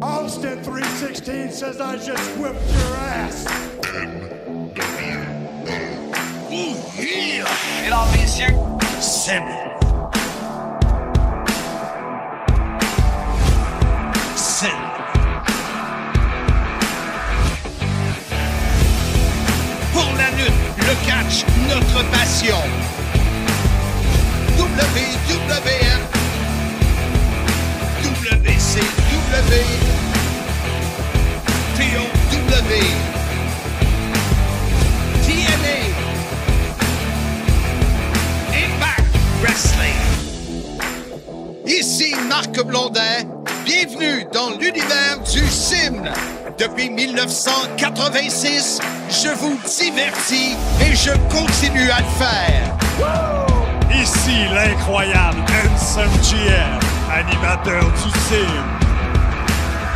Austin 316 says I just whipped your ass. Ooh, yeah. Mesdames, messieurs, Sim. Pour la lutte, le catch, notre passion. WWF, WCW, TOW, TNA, Impact Wrestling. Ici Marc Blondin. Bienvenue dans l'univers du Sim. Depuis 1986, je vous divertis et je continue à le faire. Ici l'incroyable Handsome GM, animateur du Sim.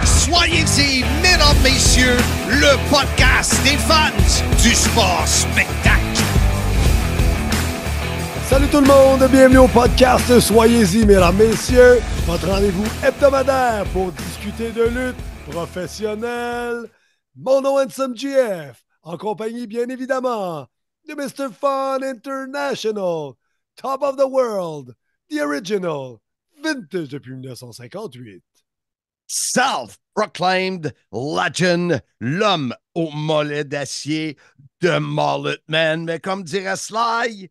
Soyez-y, mesdames, messieurs, le podcast des fans du sport spectacle. Salut tout le monde, bienvenue au podcast Soyez-y, mesdames, messieurs, votre rendez-vous hebdomadaire pour discuter de lutte professionnelle. Mon nom est Handsome GF, en compagnie bien évidemment de Mr. Fun International, Top of the World, The Original, Vintage depuis 1958. Self-proclaimed legend, l'homme au mollet d'acier, The Mullet Man, mais comme dirait Sly...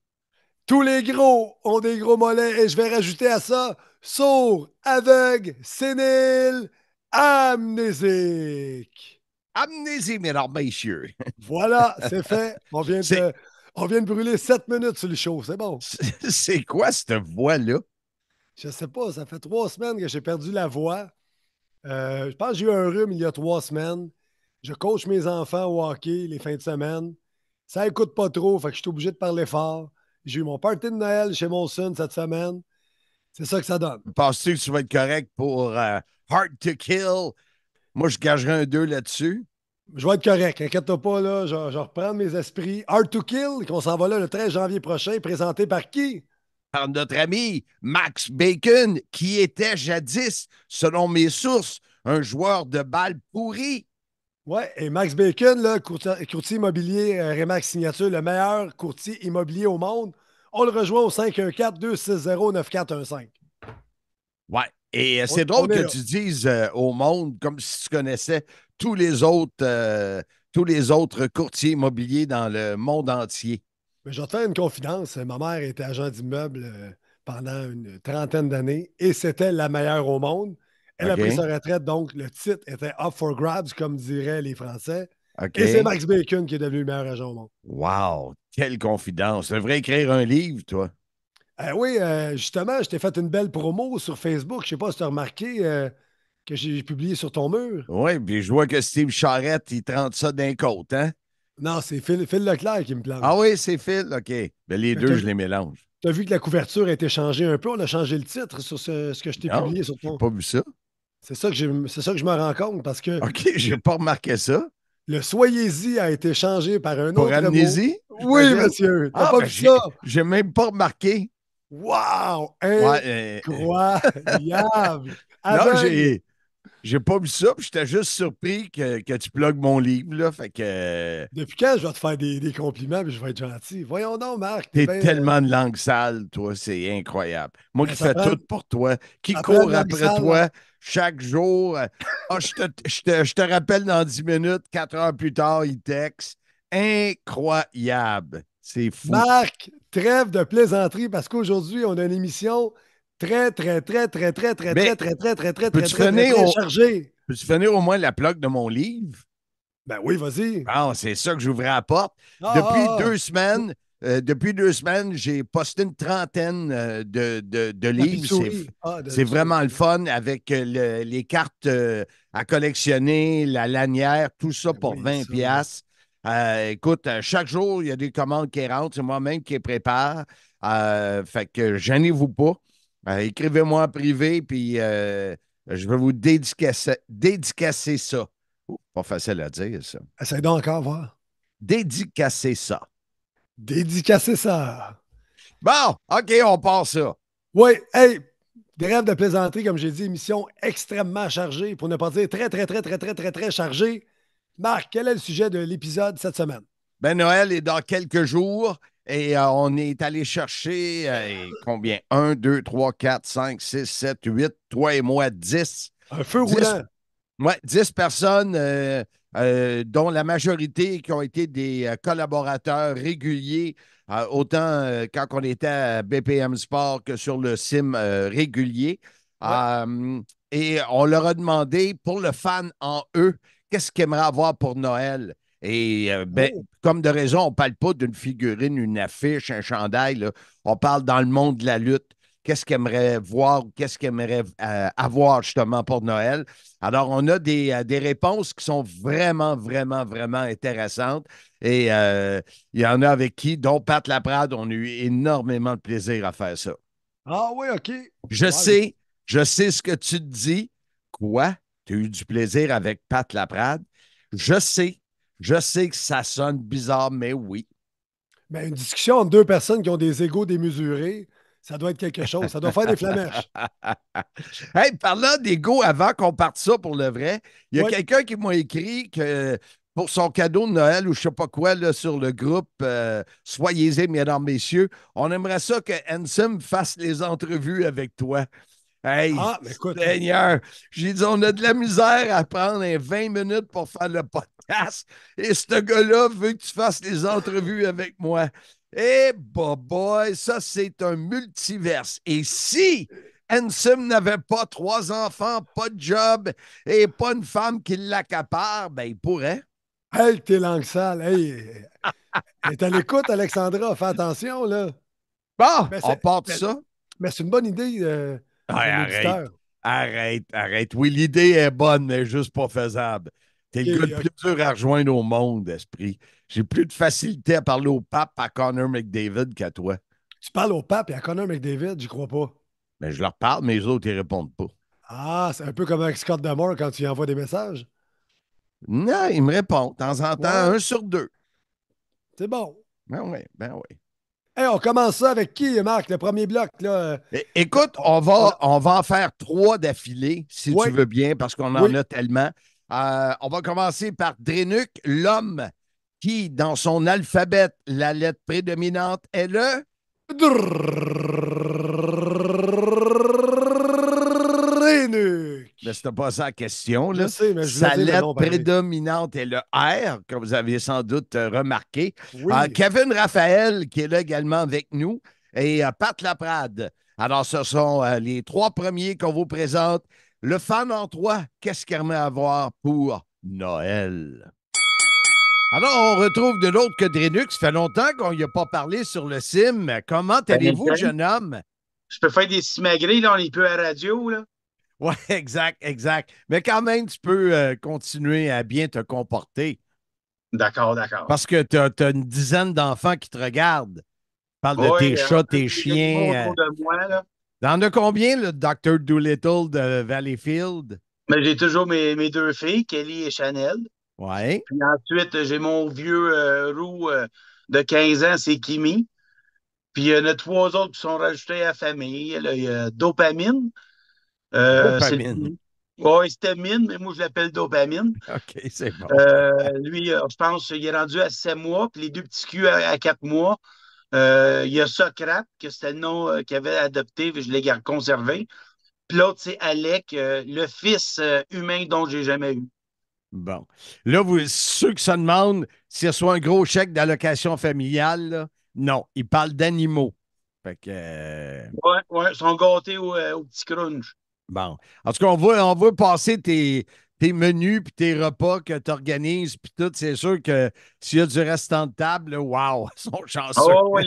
Tous les gros ont des gros mollets et je vais rajouter à ça sourd, aveugle, sénile, amnésique. Amnésie, mesdames, messieurs. Voilà, c'est fait. On vient de brûler 7 minutes sur le show, c'est bon. C'est quoi cette voix-là? Je sais pas, ça fait 3 semaines que j'ai perdu la voix. Je pense que j'ai eu un rhume il y a 3 semaines. Je coach mes enfants au hockey les fins de semaine. Ça écoute pas trop, fait que je suis obligé de parler fort. J'ai eu mon party de Noël chez mon son cette semaine. C'est ça que ça donne. Penses-tu que tu vas être correct pour Hard to Kill? Moi, je gagerais un 2 là-dessus. Je vais être correct, inquiète-toi pas, là. Je vais reprendre mes esprits. Hard to Kill, qu'on s'en va là le 13 janvier prochain, présenté par qui? Par notre ami Max Bacon, qui était jadis, selon mes sources, un joueur de balle pourri. Ouais, et Max Bacon, là, courtier immobilier Remax Signature, le meilleur courtier immobilier au monde. On le rejoint au 514-260-9415. Ouais. Et c'est drôle que tu dises au monde comme si tu connaissais tous les autres courtiers immobiliers dans le monde entier. Mais je vais te faire une confidence. Ma mère était agent d'immeuble pendant une trentaine d'années et c'était la meilleure au monde. Elle a pris sa retraite, donc le titre était up for grabs, comme diraient les Français. Et c'est Max Bacon qui est devenu le meilleur agent au monde. Wow! Quelle confidence! Tu devrais écrire un livre, toi. Oui, justement, je t'ai fait une belle promo sur Facebook. Je ne sais pas si tu as remarqué que j'ai publié sur ton mur. Oui, puis je vois que Steve Charrette, il trente ça d'un côte, hein? Non, c'est Phil Leclerc qui me plante. Ah oui, c'est Phil? OK. Ben, les deux, je les mélange. Tu as vu que la couverture a été changée un peu. On a changé le titre sur ce que je t'ai publié sur ton... J'ai pas vu ça. C'est ça que je me rends compte parce que... OK, j'ai pas remarqué ça. Le Soyez-y a été changé par un Pour autre amnésie? mot. Oui, monsieur. T'as pas vu ça? J'ai même pas remarqué. Wow! Incroyable! Non, j'ai pas vu ça, puis j'étais juste surpris que tu plugues mon livre, là, fait que... Depuis quand je vais te faire des compliments et je vais être gentil? Voyons donc, Marc. T'es tellement de langue sale, toi, c'est incroyable. Moi qui fais tout pour toi, qui cours après toi chaque jour. Je te rappelle dans 10 minutes, 4 heures plus tard, il texte. Incroyable. C'est fou. Marc, trêve de plaisanterie parce qu'aujourd'hui, on a une émission très chargée. Peux-tu finir au moins la plug de mon livre? Ben oui, vas-y. Bon, c'est ça que j'ouvrais à la porte. Depuis 2 semaines, j'ai posté une trentaine de livres. C'est vraiment le fun avec les cartes à collectionner, la lanière, tout ça pour 20$. Écoute, chaque jour, il y a des commandes qui rentrent. C'est moi-même qui les prépare. Fait que gênez-vous pas. Écrivez-moi en privé, puis je vais vous dédicacer ça. Pas facile à dire, ça. Essaye donc encore, voir. Dédicacer ça. Dédicacer ça. Bon, OK, on part ça. Oui, hey, Des rêves de plaisanterie, comme j'ai dit, émission extrêmement chargée, pour ne pas dire très, très, très, très, très, très, très chargée. Marc, quel est le sujet de l'épisode cette semaine? Ben, Noël est dans quelques jours et on est allé chercher combien? Un, 2, 3, 4, 5, 6, 7, 8, toi et moi, 10. Un feu 10, roulant. ouais, 10 personnes, dont la majorité qui ont été des collaborateurs réguliers, autant quand on était à BPM Sport que sur le sim régulier. Ouais. Et on leur a demandé, pour le fan en eux, qu'est-ce qu'ils aimeraient avoir pour Noël? Et comme de raison, on ne parle pas d'une figurine, une affiche, un chandail, là. On parle dans le monde de la lutte. Qu'est-ce qu'ils aimeraient voir ou qu'est-ce qu'ils aimeraient avoir justement pour Noël? Alors, on a des réponses qui sont vraiment, vraiment, vraiment intéressantes. Et il y en a avec qui, dont Pat Laprade, on a eu énormément de plaisir à faire ça. Ah oui, OK. Je Ouais, sais, je sais ce que tu te dis. Quoi? Tu as eu du plaisir avec Pat Laprade? Je sais que ça sonne bizarre, mais oui. ben, une discussion entre deux personnes qui ont des égos démesurés, ça doit être quelque chose. Ça doit faire des flamèches. Hey, parlant d'ego, avant qu'on parte ça pour le vrai, il y a Ouais. quelqu'un qui m'a écrit que pour son cadeau de Noël ou je sais pas quoi là, sur le groupe Soyez-y, mesdames, messieurs, on aimerait ça que Ansem fasse les entrevues avec toi. Hey, Ah, mais écoute, Seigneur, j'ai dit, on a de la misère à prendre 20 minutes pour faire le podcast et ce gars-là veut que tu fasses les entrevues avec moi. Eh, boy, ça, c'est un multiverse. Et si Ansem n'avait pas 3 enfants, pas de job et pas une femme qui l'accapare, ben, il pourrait. hey, t'es langue sale. Hey, elle est à l'écoute, Alexandra. Fais attention, là. Bon, Mais on c'est part de mais- ça. mais c'est une bonne idée Ouais, d'un arrête. auditeur. Arrête. Oui, l'idée est bonne, mais juste pas faisable. T'es le gars le OK, plus dur à rejoindre au monde, esprit. J'ai plus de facilité à parler au pape, à Connor McDavid qu'à toi. tu parles au pape et à Connor McDavid, j'y crois pas. Mais je leur parle, mais les autres, ils répondent pas. Ah, c'est un peu comme avec Scott Demore quand tu lui envoies des messages. Non, ils me répondent. De temps en temps, Ouais, 1 sur 2. c'est bon. Ben oui. Hey, on commence ça avec qui, Marc? Le premier bloc, là. Écoute, On- on on va, a- on va en faire 3 d'affilée, si tu Oui, veux bien, parce qu'on en oui. a tellement. On va commencer par Drenuk, l'homme qui, dans son alphabet, la lettre prédominante est le. Drenuk. Mais c'était pas ça la question, Je là. sais, mais je voulais Sa dire le lettre nom pareil. prédominante est le R, comme vous avez sans doute remarqué. Oui. Kevin Raphaël, qui est là également avec nous, et Pat Laprade. Alors, ce sont les 3 premiers qu'on vous présente. Le fan en 3, qu'est-ce qu'il aimerait avoir pour Noël? Alors, on retrouve de l'autre que Drenux. Ça fait longtemps qu'on n'y a pas parlé sur le sim. Comment allez-vous, Ben, jeune homme? je peux faire des simagrées, là, on est peu à radio, là. Oui, exact. Mais quand même, tu peux continuer à bien te comporter D'accord. parce que tu as une dizaine d'enfants qui te regardent. Parle de Oui, tes chats, il tes y a du monde chiens. autour de moi, là. T'en as combien, le Dr. Doolittle de Valleyfield? Mais j'ai toujours mes deux filles, Kelly et Chanel. Oui. Puis ensuite, j'ai mon vieux roux de 15 ans, c'est Kimi. Puis il y en a 3 autres qui sont rajoutés à la famille. Là, il y a Dopamine. C'est Dopamine. ouais, c'était Mine, mais moi je l'appelle Dopamine. OK, c'est bon. Lui, je pense qu'il est rendu à 7 mois, puis les deux petits culs à 4 mois. Il y a Socrate, que c'était le nom qu'il avait adopté, puis je l'ai conservé. Puis l'autre, c'est Alec, le fils humain dont j'ai jamais eu. Bon. Là, ceux qui se demandent s'il reçoit un gros chèque d'allocation familiale, là, non, il parle d'animaux. Fait que, Ouais, ils sont gâtés au petit crunch. bon. En tout cas, on va passer tes menus puis tes repas que tu organises puis tout. C'est sûr que s'il y a du restant de table, là, wow, ils sont chanceux. Oh, ouais,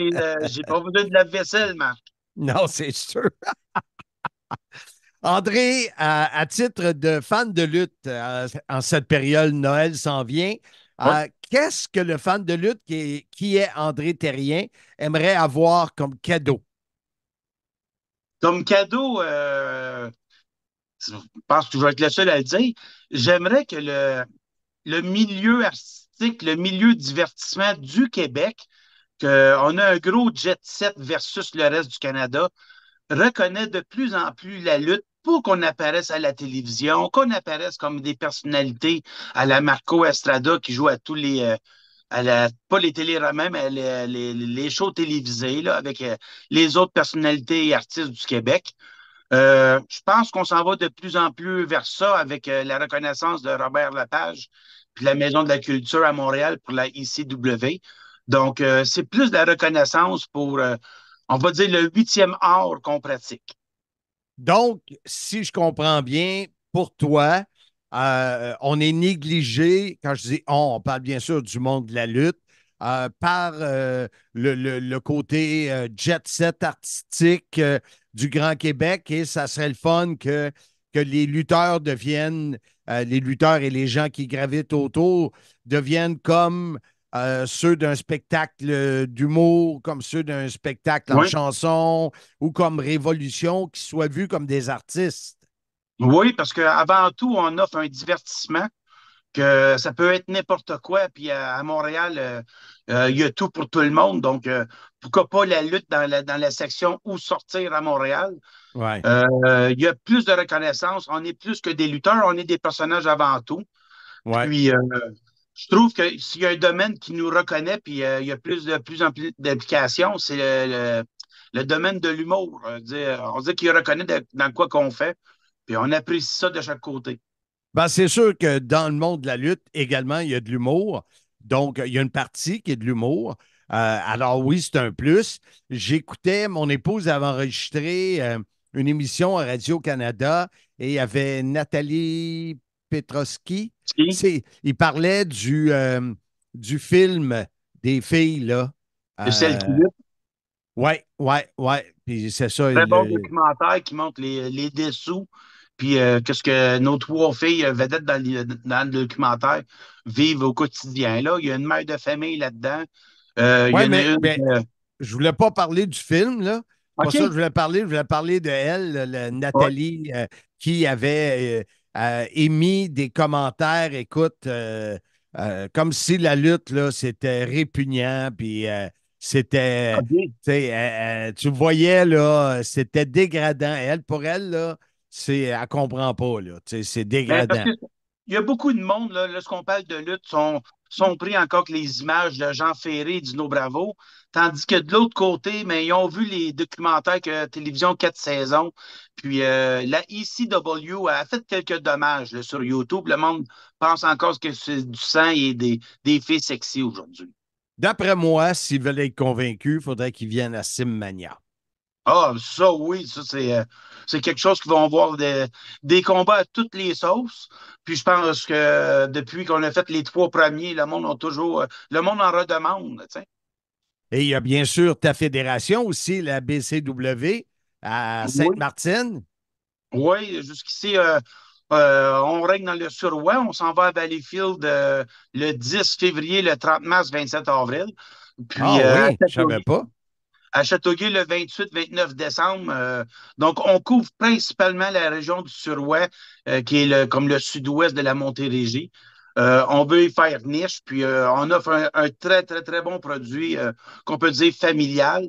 j'ai pas besoin de la vaisselle, Marc. Non, c'est sûr. André, à titre de fan de lutte, en cette période, Noël s'en vient. Ouais. Qu'est-ce que le fan de lutte qui est André Terrien aimerait avoir comme cadeau? Comme cadeau, je pense que je vais être le seul à le dire. J'aimerais que le milieu artistique, le milieu divertissement du Québec, qu'on a un gros jet set versus le reste du Canada. reconnaît de plus en plus la lutte pour qu'on apparaisse à la télévision, qu'on apparaisse comme des personnalités à la Marco Estrada qui joue à tous les, pas les téléromans, mais les shows télévisés là, avec les autres personnalités et artistes du Québec. Je pense qu'on s'en va de plus en plus vers ça avec la reconnaissance de Robert Lepage puis la Maison de la Culture à Montréal pour la ICW. Donc, c'est plus de la reconnaissance pour, on va dire, le 8e art qu'on pratique. Donc, si je comprends bien, pour toi, on est négligé, quand je dis on parle bien sûr du monde de la lutte, par le côté jet set artistique du Grand Québec et ça serait le fun que les lutteurs deviennent, les lutteurs et les gens qui gravitent autour deviennent comme ceux d'un spectacle d'humour, comme ceux d'un spectacle en Oui. chanson ou comme Révolution, qui soient vus comme des artistes. Oui, parce qu'avant tout, on offre un divertissement que ça peut être n'importe quoi. Puis à Montréal, il y a tout pour tout le monde. Donc, pourquoi pas la lutte dans la section où sortir à Montréal? Ouais. Il y a plus de reconnaissance. On est plus que des lutteurs, on est des personnages avant tout. Ouais. Puis, je trouve que s'il y a un domaine qui nous reconnaît, puis il y a plus en plus d'applications, c'est le domaine de l'humour. On dit qu'il reconnaît dans quoi qu'on fait, puis on apprécie ça de chaque côté. Ben, c'est sûr que dans le monde de la lutte, également, il y a de l'humour. Donc, il y a une partie qui est de l'humour. Alors oui, c'est un plus. J'écoutais, mon épouse avait enregistré une émission à Radio-Canada et il y avait Nathalie Petroski. Si? Il parlait du film des filles, là. De celle qui lutte. Ouais. Puis c'est ça. Très bon documentaire qui montre les dessous, puis qu'est-ce que nos 3 filles vedettes dans le documentaire vivent au quotidien. Là, il y a une mère de famille là-dedans. Il y Oui, en a mais une. je voulais pas parler du film, là. Pas ça que OK. je voulais parler de elle, Ouais. Nathalie, qui avait émis des commentaires, écoute, comme si la lutte, là, c'était répugnant, puis c'était, OK. tu sais, tu voyais, là, c'était dégradant. Elle, pour elle, là, elle comprend pas, là, tu sais, c'est Ben, parce dégradant. que il y a beaucoup de monde, là, lorsqu'on parle de lutte, sont pris encore que les images de Jean Ferré et Dino Bravo, tandis que de l'autre côté, mais ils ont vu les documentaires que Télévision 4 saisons, puis la ECW a fait quelques dommages là, sur YouTube. Le monde pense encore que c'est du sang et des filles sexy aujourd'hui. D'après moi, s'ils veulent être convaincus, il faudrait qu'ils viennent à Simmania. Ah, ça, oui, ça, c'est quelque chose qui vont voir des combats à toutes les sauces. Puis je pense que depuis qu'on a fait les 3 premiers, le monde en redemande, tu sais. Et il y a bien sûr ta fédération aussi, la BCW à Oui, Sainte-Martine. oui, jusqu'ici, on règne dans le suroît. On s'en va à Valleyfield le 10 février, le 30 mars, 27 avril. Puis Ah oui, je savais pas. à Châteauguay le 28-29 décembre. Donc, on couvre principalement la région du Suroît, qui est comme le sud-ouest de la Montérégie. On veut y faire niche, puis on offre un très, très, très bon produit qu'on peut dire familial.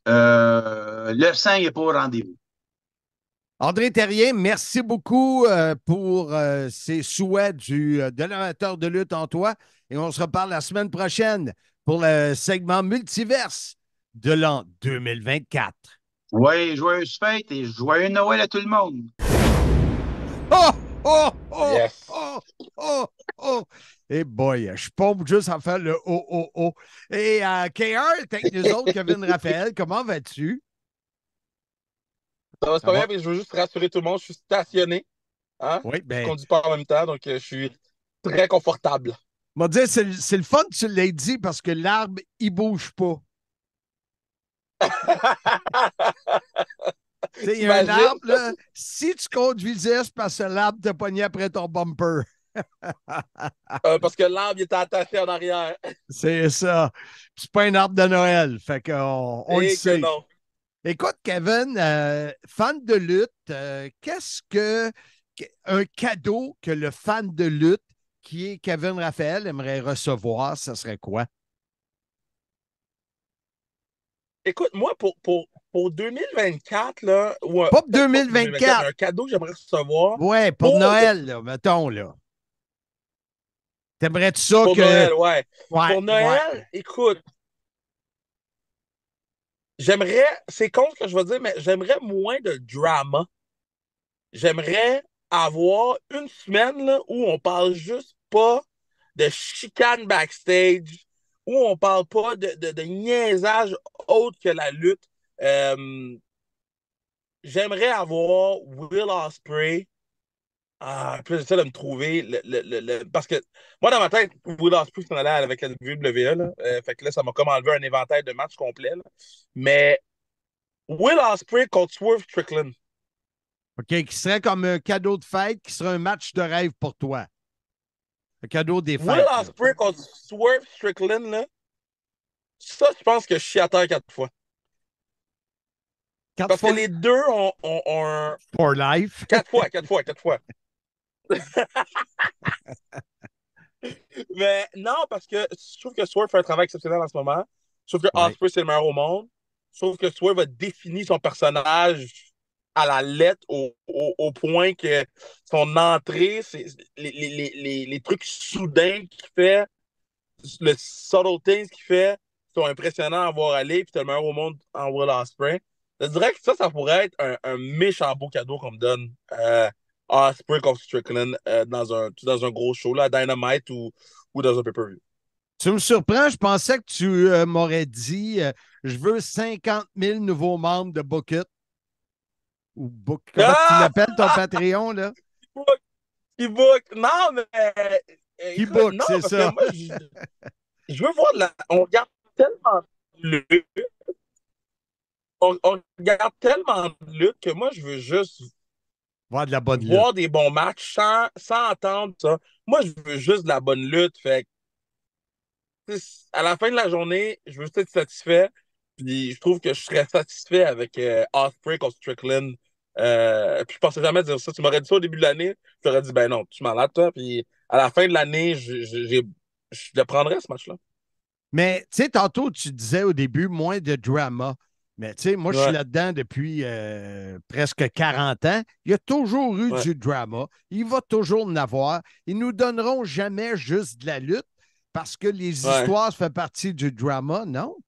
Le sang n'est pas au rendez-vous. André Terrien, merci beaucoup pour ces souhaits de l'amateur de lutte en toi. Et on se reparle la semaine prochaine pour le segment multiverse de l'an 2024. Oui, joyeuse fête et joyeux Noël à tout le monde. Oh, oh, oh, Yes. oh, oh, oh. Et boy, je pompe juste à faire le oh, oh, oh. Et KR, t'es avec nous autres, Kevin Raphaël, comment vas-tu? Ça va, c'est Ça pas bien, va? mais je veux juste rassurer tout le monde. Je suis stationné. Hein? Oui, Je bien, conduis pas en même temps, donc je suis très confortable. on va dire, c'est le fun, tu l'as dit, parce que l'arbre, il bouge pas. Tu sais, il y a un T'imagines? arbre, là, si tu conduisais, c'est parce que l'arbre t'a pogné après ton bumper. Parce que l'arbre était attaché en arrière. C'est ça. Puis c'est pas un arbre de Noël, fait qu'on on le Et que sait. non. Écoute, Kevin, fan de lutte, qu'est-ce que un cadeau que le fan de lutte qui est Kevin Raphaël aimerait recevoir, ça serait quoi? Écoute, moi, pour 2024, là, pas pour 2024. Un cadeau que j'aimerais recevoir. Ouais, pour Noël, là, mettons, là. T'aimerais-tu ça pour que. Noël, ouais. Pour Noël, ouais. écoute, j'aimerais, c'est con ce que je veux dire, mais j'aimerais moins de drama. J'aimerais avoir une semaine là, où on parle juste pas de chicane backstage, où on parle pas de niaisage autre que la lutte. Euh, J'aimerais avoir Will Ospreay. Ah, puis j'essaie de me trouver parce que moi, dans ma tête, Will Ospreay s'en allait avec la WWE. Là. Fait que là, ça m'a comme enlevé un éventail de matchs complet. Là. Mais Will Ospreay contre Swerve Strickland. OK, qui serait comme un cadeau de fête, qui serait un match de rêve pour toi. Un cadeau des fêtes. Will Ospreay contre Swerve Strickland, là, ça, je pense que je suis à terre 4 fois. Parce que les deux ont un... For life. 4 fois. Mais non, parce que je trouve que Swerve fait un travail exceptionnel en ce moment. Je trouve que Ospreay, c'est le meilleur au monde. Je trouve que Swerve a défini son personnage à la lettre au point que son entrée, les trucs soudains qu'il fait, le subtle things qu'il fait sont impressionnants à voir aller. Puis t'as le meilleur au monde en Will Ospreay. Je dirais que ça pourrait être un méchant beau cadeau qu'on me donne. Ospreay contre Strickland dans un gros show, là, Dynamite ou dans un pay-per-view. Tu me surprends, je pensais que tu m'aurais dit je veux 50 000 nouveaux membres de Bookit. Ou comment tu l'appelles ton Patreon, là? Keybook. Non, mais. Keybook, c'est ça. Moi, je veux voir on regarde tellement de lutte. On regarde tellement de lutte que moi, je veux juste voir de la bonne lutte. Voir des bons matchs sans entendre ça. Moi, je veux juste de la bonne lutte. Fait à la fin de la journée, je veux juste être satisfait. Puis je trouve que je serais satisfait avec Ospreay contre Strickland. Puis je pensais jamais dire ça. Tu m'aurais dit ça au début de l'année, je t'aurais dit ben non, tu es malade, toi. Puis à la fin de l'année, je le prendrais, ce match-là. Mais tu sais, tantôt, tu disais au début moins de drama. Mais tu sais, moi, je suis là-dedans depuis presque 40 ans. Il y a toujours eu du drama. Il va toujours en avoir. Ils ne nous donneront jamais juste de la lutte parce que les histoires font partie du drama, non?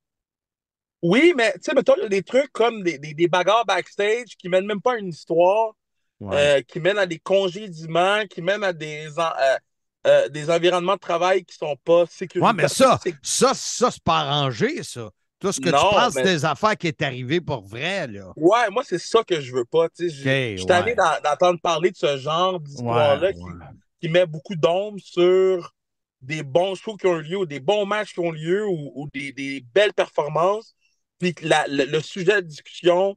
Oui, mais tu sais, mettons, il y a des trucs comme des bagarres backstage qui mènent même pas à une histoire, qui mènent à des congédiements, qui mènent à des environnements de travail qui sont pas sécuritaires. Oui, mais ça, c'est pas arrangé, ça. Toi, ce que tu penses des affaires qui est arrivé pour vrai, là. Ouais, moi, c'est ça que je veux pas. Je suis tanné d'entendre parler de ce genre d'histoire-là qui met beaucoup d'ombre sur des bons shows qui ont eu lieu ou des bons matchs qui ont lieu ou des belles performances. Puis le sujet de discussion,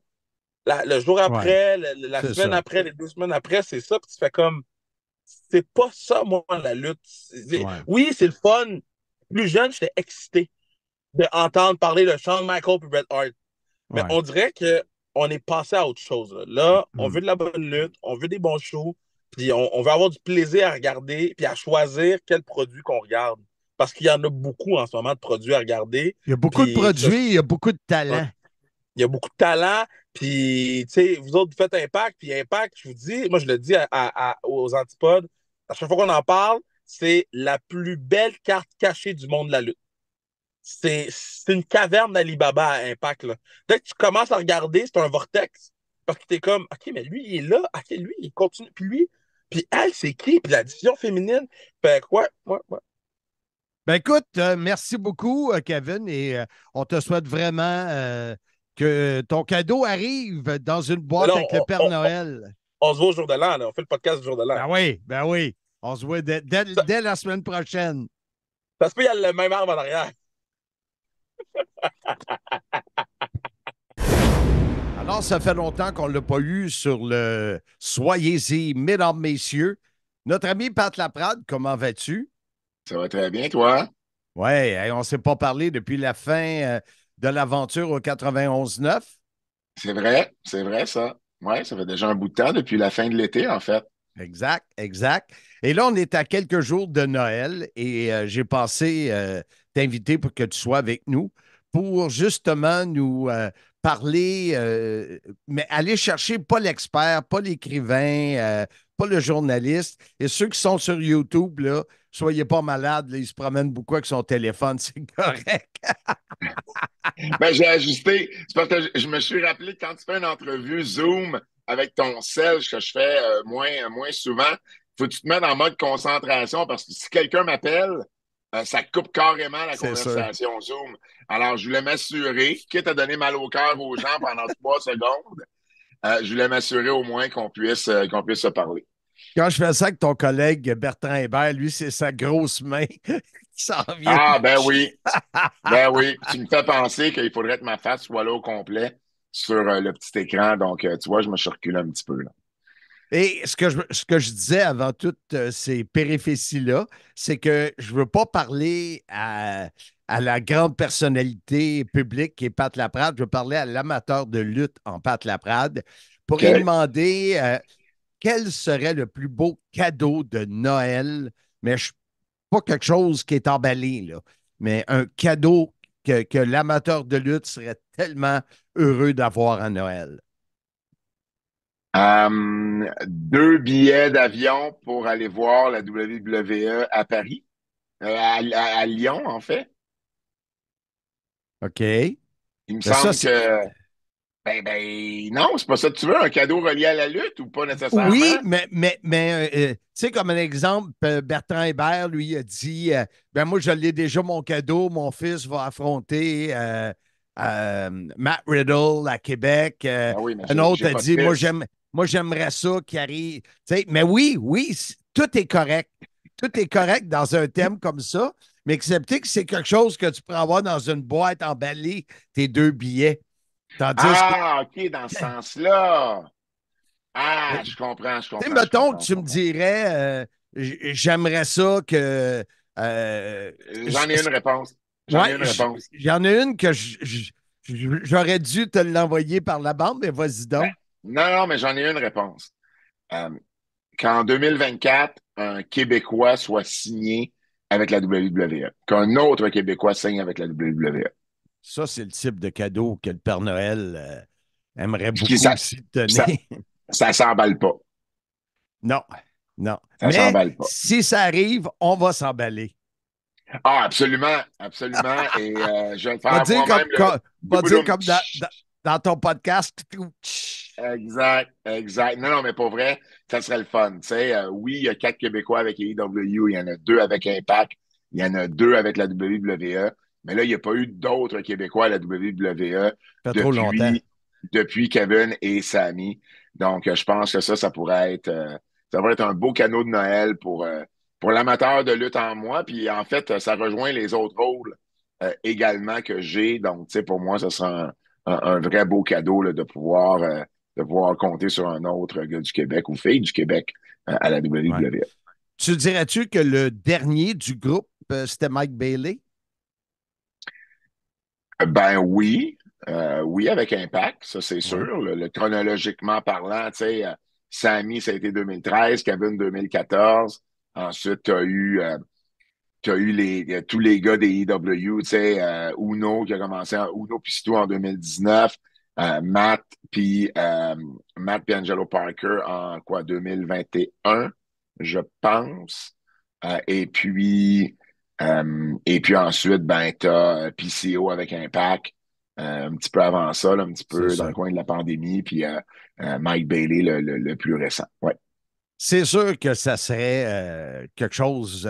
le jour après, la semaine après, les 2 semaines après, c'est ça. Puis tu fais comme, c'est pas ça, moi, la lutte. Oui, c'est le fun. Plus jeune, j'étais excité d'entendre parler de Shawn Michaels et Bret Hart. Mais on dirait qu'on est passé à autre chose. Là, on veut de la bonne lutte, on veut des bons shows, puis on veut avoir du plaisir à regarder, puis à choisir quel produit qu'on regarde. Parce qu'il y en a beaucoup en ce moment de produits à regarder. Il y a beaucoup de produits, il y a beaucoup de talent. Il y a beaucoup de talent, puis, tu sais, vous autres, vous faites Impact, puis Impact, je vous dis, moi, je le dis aux antipodes, à chaque fois qu'on en parle, c'est la plus belle carte cachée du monde de la lutte. C'est une caverne d'Alibaba à Impact. Là. Dès que tu commences à regarder, c'est un vortex. Parce que t'es comme, OK, mais lui, il est là. OK, lui, il continue. Puis lui, puis elle, c'est qui? Puis la division féminine. Fait quoi? Ouais. Ben écoute, merci beaucoup, Kevin, et on te souhaite vraiment que ton cadeau arrive dans une boîte avec le Père Noël. On se voit au jour de l'an, là. On fait le podcast du jour de l'an. Ben oui. On se voit dès la semaine prochaine. Ça se peut, il y a le même arbre en arrière. Alors, ça fait longtemps qu'on ne l'a pas eu sur le Soyez-y, mesdames, messieurs. Notre ami Pat Laprade, comment vas-tu? Ça va très bien, toi? Oui, on ne s'est pas parlé depuis la fin de l'aventure au 91-9. C'est vrai, ça. Oui, ça fait déjà un bout de temps depuis la fin de l'été, en fait. Exact. Et là, on est à quelques jours de Noël et j'ai pensé t'inviter pour que tu sois avec nous pour justement nous parler, mais aller chercher pas l'expert, pas l'écrivain, pas le journaliste. Et ceux qui sont sur YouTube, là, soyez pas malades, là, ils se promènent beaucoup avec son téléphone, c'est correct. Ben, j'ai ajusté. C'est parce que je me suis rappelé que quand tu fais une entrevue Zoom avec ton cell, que je fais moins souvent, faut que tu te mettes en mode concentration parce que si quelqu'un m'appelle, ça coupe carrément la conversation Zoom. Alors, je voulais m'assurer, quitte à donner mal au cœur aux gens pendant 3 secondes, je voulais m'assurer au moins qu'on puisse se parler. Quand je fais ça avec ton collègue Bertrand Hébert, lui, c'est sa grosse main qui s'en vient. Ah, ben oui. Ben oui. Tu me fais penser qu'il faudrait que ma face soit là au complet sur le petit écran. Donc, tu vois, je me suis reculé un petit peu, là. Et ce que je disais avant toutes ces péripéties-là, c'est que je ne veux pas parler à la grande personnalité publique qui est Pat Laprade. Je veux parler à l'amateur de lutte en Pat Laprade pour lui demander quel serait le plus beau cadeau de Noël, mais pas quelque chose qui est emballé, là, mais un cadeau que l'amateur de lutte serait tellement heureux d'avoir à Noël. 2 billets d'avion pour aller voir la WWE à Paris, à Lyon, en fait. OK. Il me semble que... non, c'est pas ça que tu veux, un cadeau relié à la lutte ou pas nécessairement? Oui, mais tu sais, comme un exemple, Bertrand Hébert, lui, a dit moi, je l'ai déjà, mon cadeau, mon fils va affronter Matt Riddle à Québec. Oui, mais Un autre a pas de dit fils. moi, j'aimerais ça qu'il arrive. Tu sais, mais oui, tout est correct. Tout est correct dans un thème comme ça, mais excepté que c'est quelque chose que tu pourras avoir dans une boîte emballée, tes 2 billets. OK, dans ce sens-là. Ah, je comprends. Tu sais, mettons que tu me dirais, j'aimerais ça que. J'en ai une réponse. J'en ai une que j'aurais dû te l'envoyer par la bande, mais vas-y donc. Non, mais j'en ai une réponse. Qu'en 2024, un Québécois soit signé avec la WWE, qu'un autre Québécois signe avec la WWE. Ça, c'est le type de cadeau que le Père Noël aimerait beaucoup aussi te ça, donner. Ça s'emballe pas. Non. Ça Mais s'emballe pas. si ça arrive, on va s'emballer. Ah, absolument. Et je vais le faire moi-même. Pas dire comme dans ton podcast. Exact. Non, mais pour vrai, ça serait le fun. Tu sais, oui, il y a 4 Québécois avec AEW, il y en a 2 avec Impact, il y en a 2 avec la WWE, mais là, il n'y a pas eu d'autres Québécois à la WWE depuis Kevin et Sami. Donc, je pense que ça pourrait être un beau cadeau de Noël pour l'amateur de lutte en moi. Puis, en fait, ça rejoint les autres rôles également que j'ai. Donc, tu sais, pour moi, ce sera un vrai beau cadeau là, de pouvoir compter sur un autre gars du Québec ou fille du Québec à la WWE. Ouais. Tu dirais-tu que le dernier du groupe, c'était Mike Bailey? Ben oui. Oui, avec Impact, ça c'est sûr. Chronologiquement parlant, tu sais, Sami, ça a été 2013, Kevin 2014. Ensuite, tu as eu tous les gars des EW, tu sais, Uno qui a commencé Uno Pisto en 2019, Matt puis Angelo Parker en 2021, je pense. Et puis ensuite, ben, t'as PCO avec Impact, un petit peu avant ça, là, un petit peu dans le coin de la pandémie, puis Mike Bailey, le plus récent. Ouais. C'est sûr que ça serait quelque chose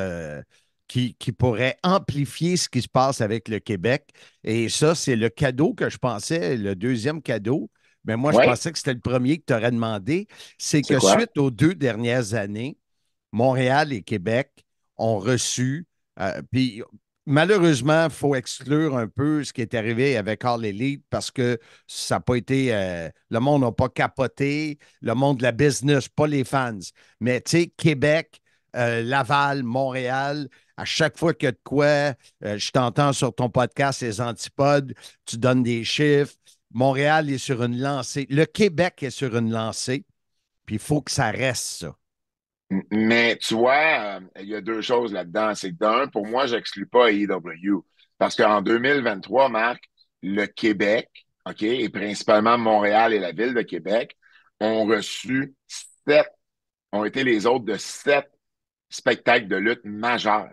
qui pourrait amplifier ce qui se passe avec le Québec. Et ça, c'est le cadeau que je pensais, le deuxième cadeau. Mais moi, je pensais que c'était le premier que tu aurais demandé. C'est que suite aux 2 dernières années, Montréal et Québec ont reçu, puis malheureusement, il faut exclure un peu ce qui est arrivé avec All Elite parce que ça n'a pas été, le monde n'a pas capoté, le monde de la business, pas les fans. Mais tu sais, Québec, Laval, Montréal, à chaque fois qu'il y a de quoi, je t'entends sur ton podcast, les antipodes, tu donnes des chiffres. Montréal est sur une lancée. Le Québec est sur une lancée, puis il faut que ça reste ça. Mais tu vois, il y a 2 choses là-dedans. C'est que d'un, pour moi, j'exclus pas AEW. Parce qu'en 2023, Marc, le Québec, OK, et principalement Montréal et la ville de Québec, ont été les autres de 7 spectacles de lutte majeurs.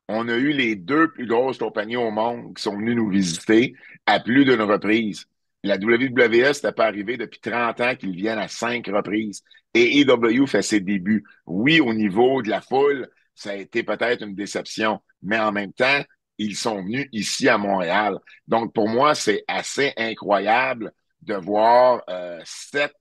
On a eu les 2 plus grosses compagnies au monde qui sont venues nous visiter à plus d'une reprise. La WWE, c'était pas arrivé depuis 30 ans qu'ils viennent à 5 reprises. Et AEW fait ses débuts. Oui, au niveau de la foule, ça a été peut-être une déception, mais en même temps, ils sont venus ici à Montréal. Donc, pour moi, c'est assez incroyable de voir 7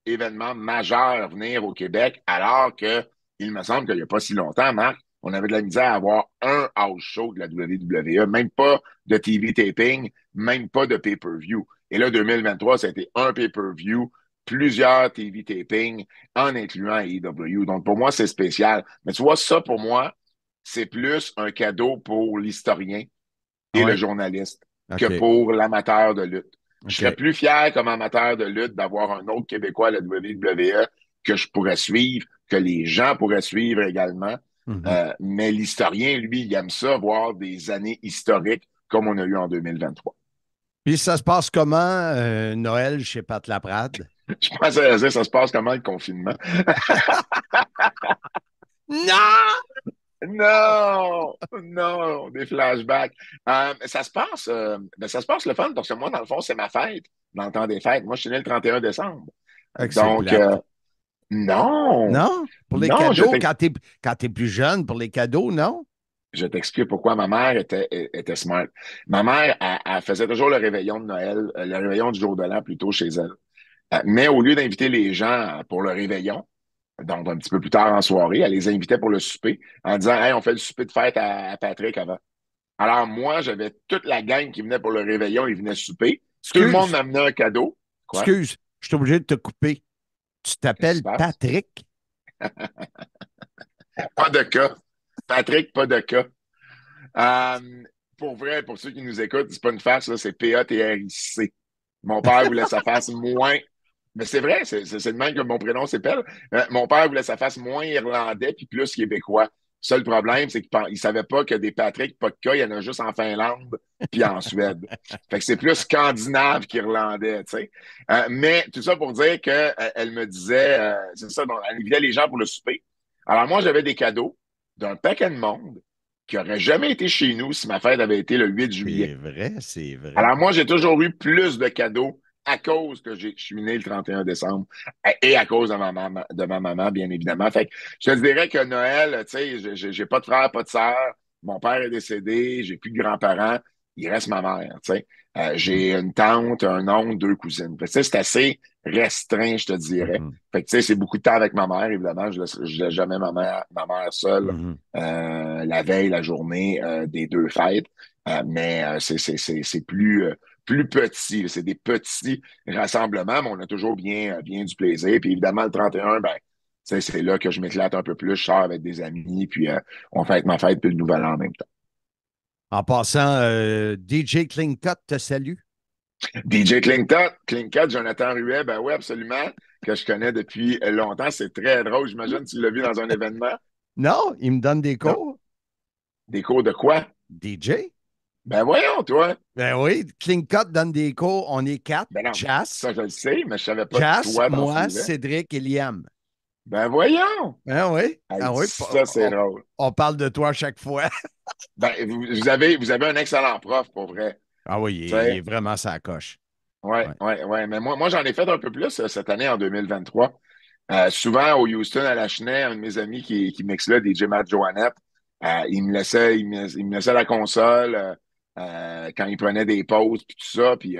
événements majeurs venir au Québec, alors que il me semble qu'il n'y a pas si longtemps, Marc, on avait de la misère à avoir un house show de la WWE, même pas de TV taping, même pas de pay-per-view. Et là, 2023, ça a été un pay-per-view, plusieurs TV taping, en incluant AEW. Donc, pour moi, c'est spécial. Mais tu vois, ça, pour moi, c'est plus un cadeau pour l'historien et le journaliste que pour l'amateur de lutte. Je serais plus fier comme amateur de lutte d'avoir un autre Québécois à la WWE que je pourrais suivre, que les gens pourraient suivre également. Mais l'historien, lui, il aime ça, voir des années historiques comme on a eu en 2023. Puis ça se passe comment, Noël, chez Pat Laprade? Je pense à dire, ça se passe comment le confinement? Non! Non, des flashbacks. Ça se passe le fun parce que moi, dans le fond, c'est ma fête, dans le temps des fêtes. Moi, je suis né le 31 décembre. Donc, non. Non? Pour les cadeaux, quand t'es plus jeune, pour les cadeaux, non? Je t'explique pourquoi ma mère était smart. Ma mère, elle faisait toujours le réveillon de Noël, le réveillon du jour de l'an plutôt chez elle. Mais au lieu d'inviter les gens pour le réveillon, donc un petit peu plus tard en soirée, elle les invitait pour le souper en disant « Hey, on fait le souper de fête à Patrick avant. » Alors moi, j'avais toute la gang qui venait pour le réveillon, ils venaient souper. Tout le monde m'amenait un cadeau. Quoi? Excuse, je suis obligé de te couper. Tu t'appelles Patrick? Pas de cas. Patrick, pas de cas. Pour vrai, pour ceux qui nous écoutent, c'est pas une farce, là, c'est P-A-T-R-I-C. Mon père voulait sa face moins... Mais c'est vrai, c'est de même que mon prénom s'appelle. Mon père voulait sa face moins irlandais puis plus québécois. Seul problème, c'est qu'il ne savait pas que des Patrick, pas de cas, il y en a juste en Finlande puis en Suède. Fait que c'est plus scandinave qu'irlandais, tu sais. Mais tout ça pour dire que elle me disait, c'est ça, donc, elle invitait les gens pour le souper. Alors moi, j'avais des cadeaux d'un paquet de monde qui n'aurait jamais été chez nous si ma fête avait été le 8 juillet. C'est vrai. Alors moi, j'ai toujours eu plus de cadeaux à cause que je suis né le 31 décembre et à cause de ma maman, bien évidemment. Fait que je te dirais que Noël, tu sais, j'ai pas de frère, pas de sœur. Mon père est décédé, j'ai plus de grands-parents. Il reste ma mère, tu sais. J'ai une tante, un oncle, 2 cousines. Fait que, tu sais, c'est assez restreint, je te dirais. Fait que, tu sais, c'est beaucoup de temps avec ma mère, évidemment. Je laisse jamais ma mère seule la veille, la journée des 2 fêtes. Mais c'est plus petit. C'est des petits rassemblements, mais on a toujours bien du plaisir. Puis évidemment, le 31, ben, c'est là que je m'éclate un peu plus. Je sors avec des amis, puis on fête ma fête puis le nouvel an en même temps. En passant, DJ Clean-Cut te salue. DJ Clean-Cut, Jonathan Ruet, ben oui, absolument, que je connais depuis longtemps. C'est très drôle. J'imagine que tu l'as vu dans un événement. Non, il me donne des cours. Non. Des cours de quoi? DJ. Ben voyons, toi. Ben oui, Clean-Cut donne des cours. On est 4. Ben non, Jas. ça, je le sais, mais je savais pas Jas, de toi dans moi, ce Cédric et Liam. Ben voyons! Ben oui. Oui. Ça, c'est drôle. On parle de toi à chaque fois. Ben, vous avez un excellent prof, pour vrai. Ah oui, il est vraiment sa coche. Oui. Mais moi j'en ai fait un peu plus cette année en 2023. Souvent au Houston, à la Chenet, un de mes amis qui mixe là, DJ Matt Joannette, il me laissait la console quand il prenait des pauses puis tout ça. Puis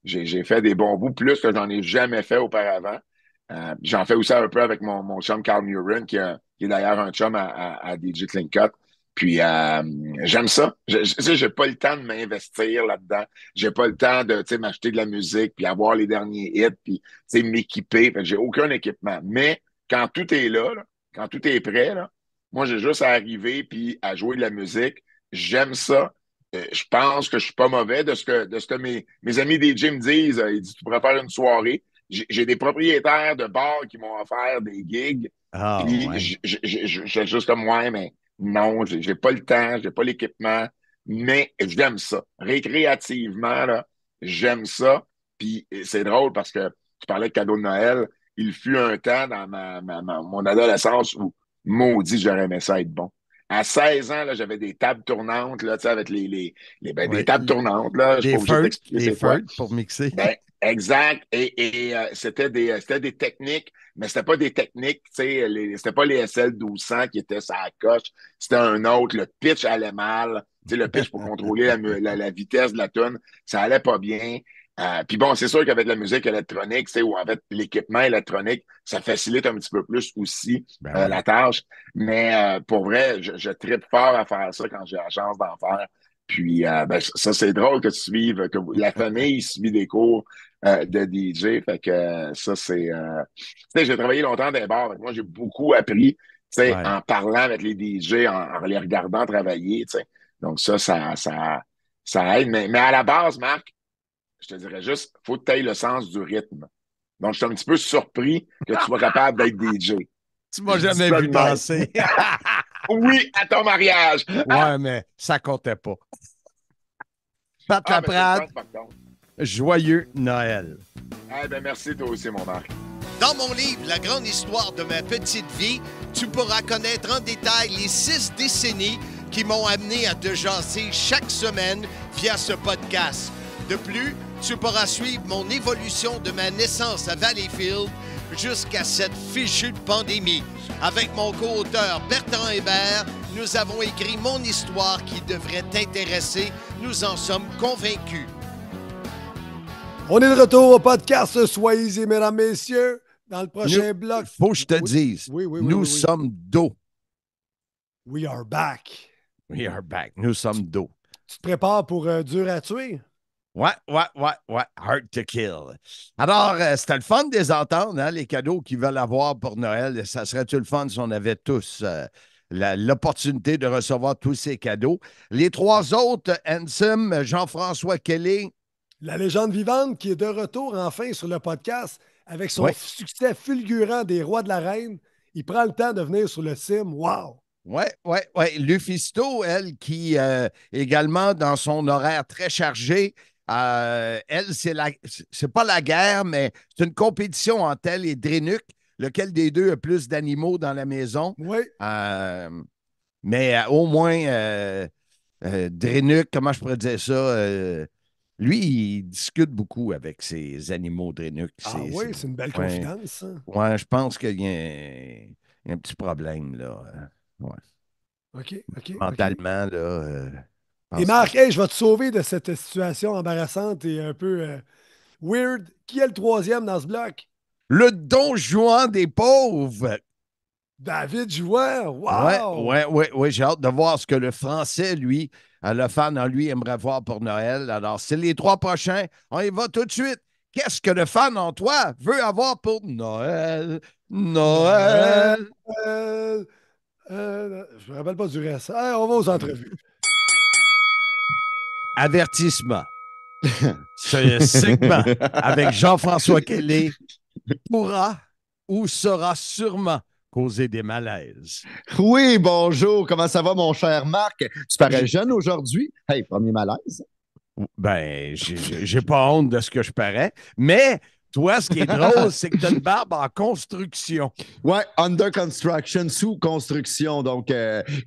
j'ai fait des bons bouts, plus que j'en ai jamais fait auparavant. J'en fais aussi un peu avec mon chum Carl Murin, qui est d'ailleurs un chum à DJ Clean-Cut. Puis j'aime ça. J'ai pas le temps de m'investir là-dedans. J'ai pas le temps de m'acheter de la musique, puis avoir les derniers hits, puis m'équiper. J'ai aucun équipement. Mais quand tout est là, quand tout est prêt, là, moi j'ai juste à arriver puis à jouer de la musique. J'aime ça. Je pense que je suis pas mauvais de ce que mes amis DJ me disent. Ils disent tu pourrais faire une soirée. J'ai des propriétaires de bars qui m'ont offert des gigs. Puis j'ai juste comme mais non, j'ai pas le temps, j'ai pas l'équipement, mais j'aime ça. Récréativement, là, j'aime ça. Puis c'est drôle parce que tu parlais de cadeau de Noël. Il fut un temps dans mon adolescence où, maudit, j'aurais aimé ça être bon. À 16 ans, là, j'avais des tables tournantes, là, tu sais, avec des tables tournantes, là. Je suis pas obligé de t'expliquer c'est quoi. Pour mixer. Ben, exact. Et c'était des techniques, mais c'était pas des techniques, tu sais, c'était pas les SL 1200 qui étaient sur la coche. C'était un autre. Le pitch allait mal. Tu sais, le pitch pour contrôler la vitesse de la tune, ça allait pas bien. Puis bon, c'est sûr qu'avec la musique électronique, tu sais, ou en fait l'équipement électronique, ça facilite un petit peu plus aussi la tâche. Mais pour vrai, je tripe fort à faire ça quand j'ai la chance d'en faire. Puis ça, c'est drôle que tu suives, que la famille suit des cours de DJ. Fait que ça, c'est... tu sais, j'ai travaillé longtemps dans les bars. Moi, j'ai beaucoup appris, tu sais, en parlant avec les DJ, en les regardant travailler, tu sais. Donc ça aide. Mais à la base, Marc, je te dirais juste, faut que tu aies le sens du rythme. Donc, je suis un petit peu surpris que tu sois capable d'être DJ. Tu m'as jamais vu danser. Oui, à ton mariage. Ouais, mais ça comptait pas. Pat Laprade, joyeux Noël. Eh bien, merci toi aussi, mon Marc. Dans mon livre, La grande histoire de ma petite vie, tu pourras connaître en détail les 6 décennies qui m'ont amené à te jaser chaque semaine via ce podcast. De plus, tu pourras suivre mon évolution de ma naissance à Valleyfield jusqu'à cette fichue pandémie. Avec mon co-auteur Bertrand Hébert, nous avons écrit mon histoire qui devrait t'intéresser. Nous en sommes convaincus. On est de retour au podcast Soyez-y, mesdames, messieurs, dans le prochain bloc. Faut que je te dise, nous sommes dos. We are back. We are back. Nous sommes dos. Tu te prépares pour dur à tuer? Ouais. Hard to kill. Alors, c'était le fun de les entendre, hein, les cadeaux qu'ils veulent avoir pour Noël. Ça serait-tu le fun si on avait tous l'opportunité de recevoir tous ces cadeaux? Les 3 autres, Ansem, Jean-François Kelly. La légende vivante qui est de retour enfin sur le podcast avec son succès fulgurant des Rois de la Reine. Il prend le temps de venir sur le sim. Wow! Ouais. Lufisto, elle, qui également dans son horaire très chargé, elle, c'est pas la guerre, mais c'est une compétition entre elle et Drénuc. Lequel des deux a plus d'animaux dans la maison? Oui. Mais au moins, Drénuc, comment je pourrais dire ça? Lui, il discute beaucoup avec ses animaux, Drénuc. C'est une belle confidence, ça. Ouais, je pense qu'il y a un petit problème, là. Ouais. OK. Mentalement, là. Et Marc, hey, je vais te sauver de cette situation embarrassante et un peu weird. Qui est le 3e dans ce bloc? Le Don Juan des pauvres. David Jouan. Wow! Ouais. J'ai hâte de voir ce que le Français, lui, le fan en lui, aimerait voir pour Noël. Alors, c'est les 3 prochains. On y va tout de suite. Qu'est-ce que le fan en toi veut avoir pour Noël? Noël. Je me rappelle pas du reste. Allez, on va aux entrevues. Avertissement. Ce segment avec Jean-François Kelly pourra ou sera sûrement causer des malaises. Oui, bonjour. Comment ça va, mon cher Marc? Tu parais jeune aujourd'hui. Hey, premier malaise. Ben, j'ai pas honte de ce que je parais, mais toi, ce qui est drôle, c'est que tu as une barbe en construction. Ouais, under construction, sous construction. Donc,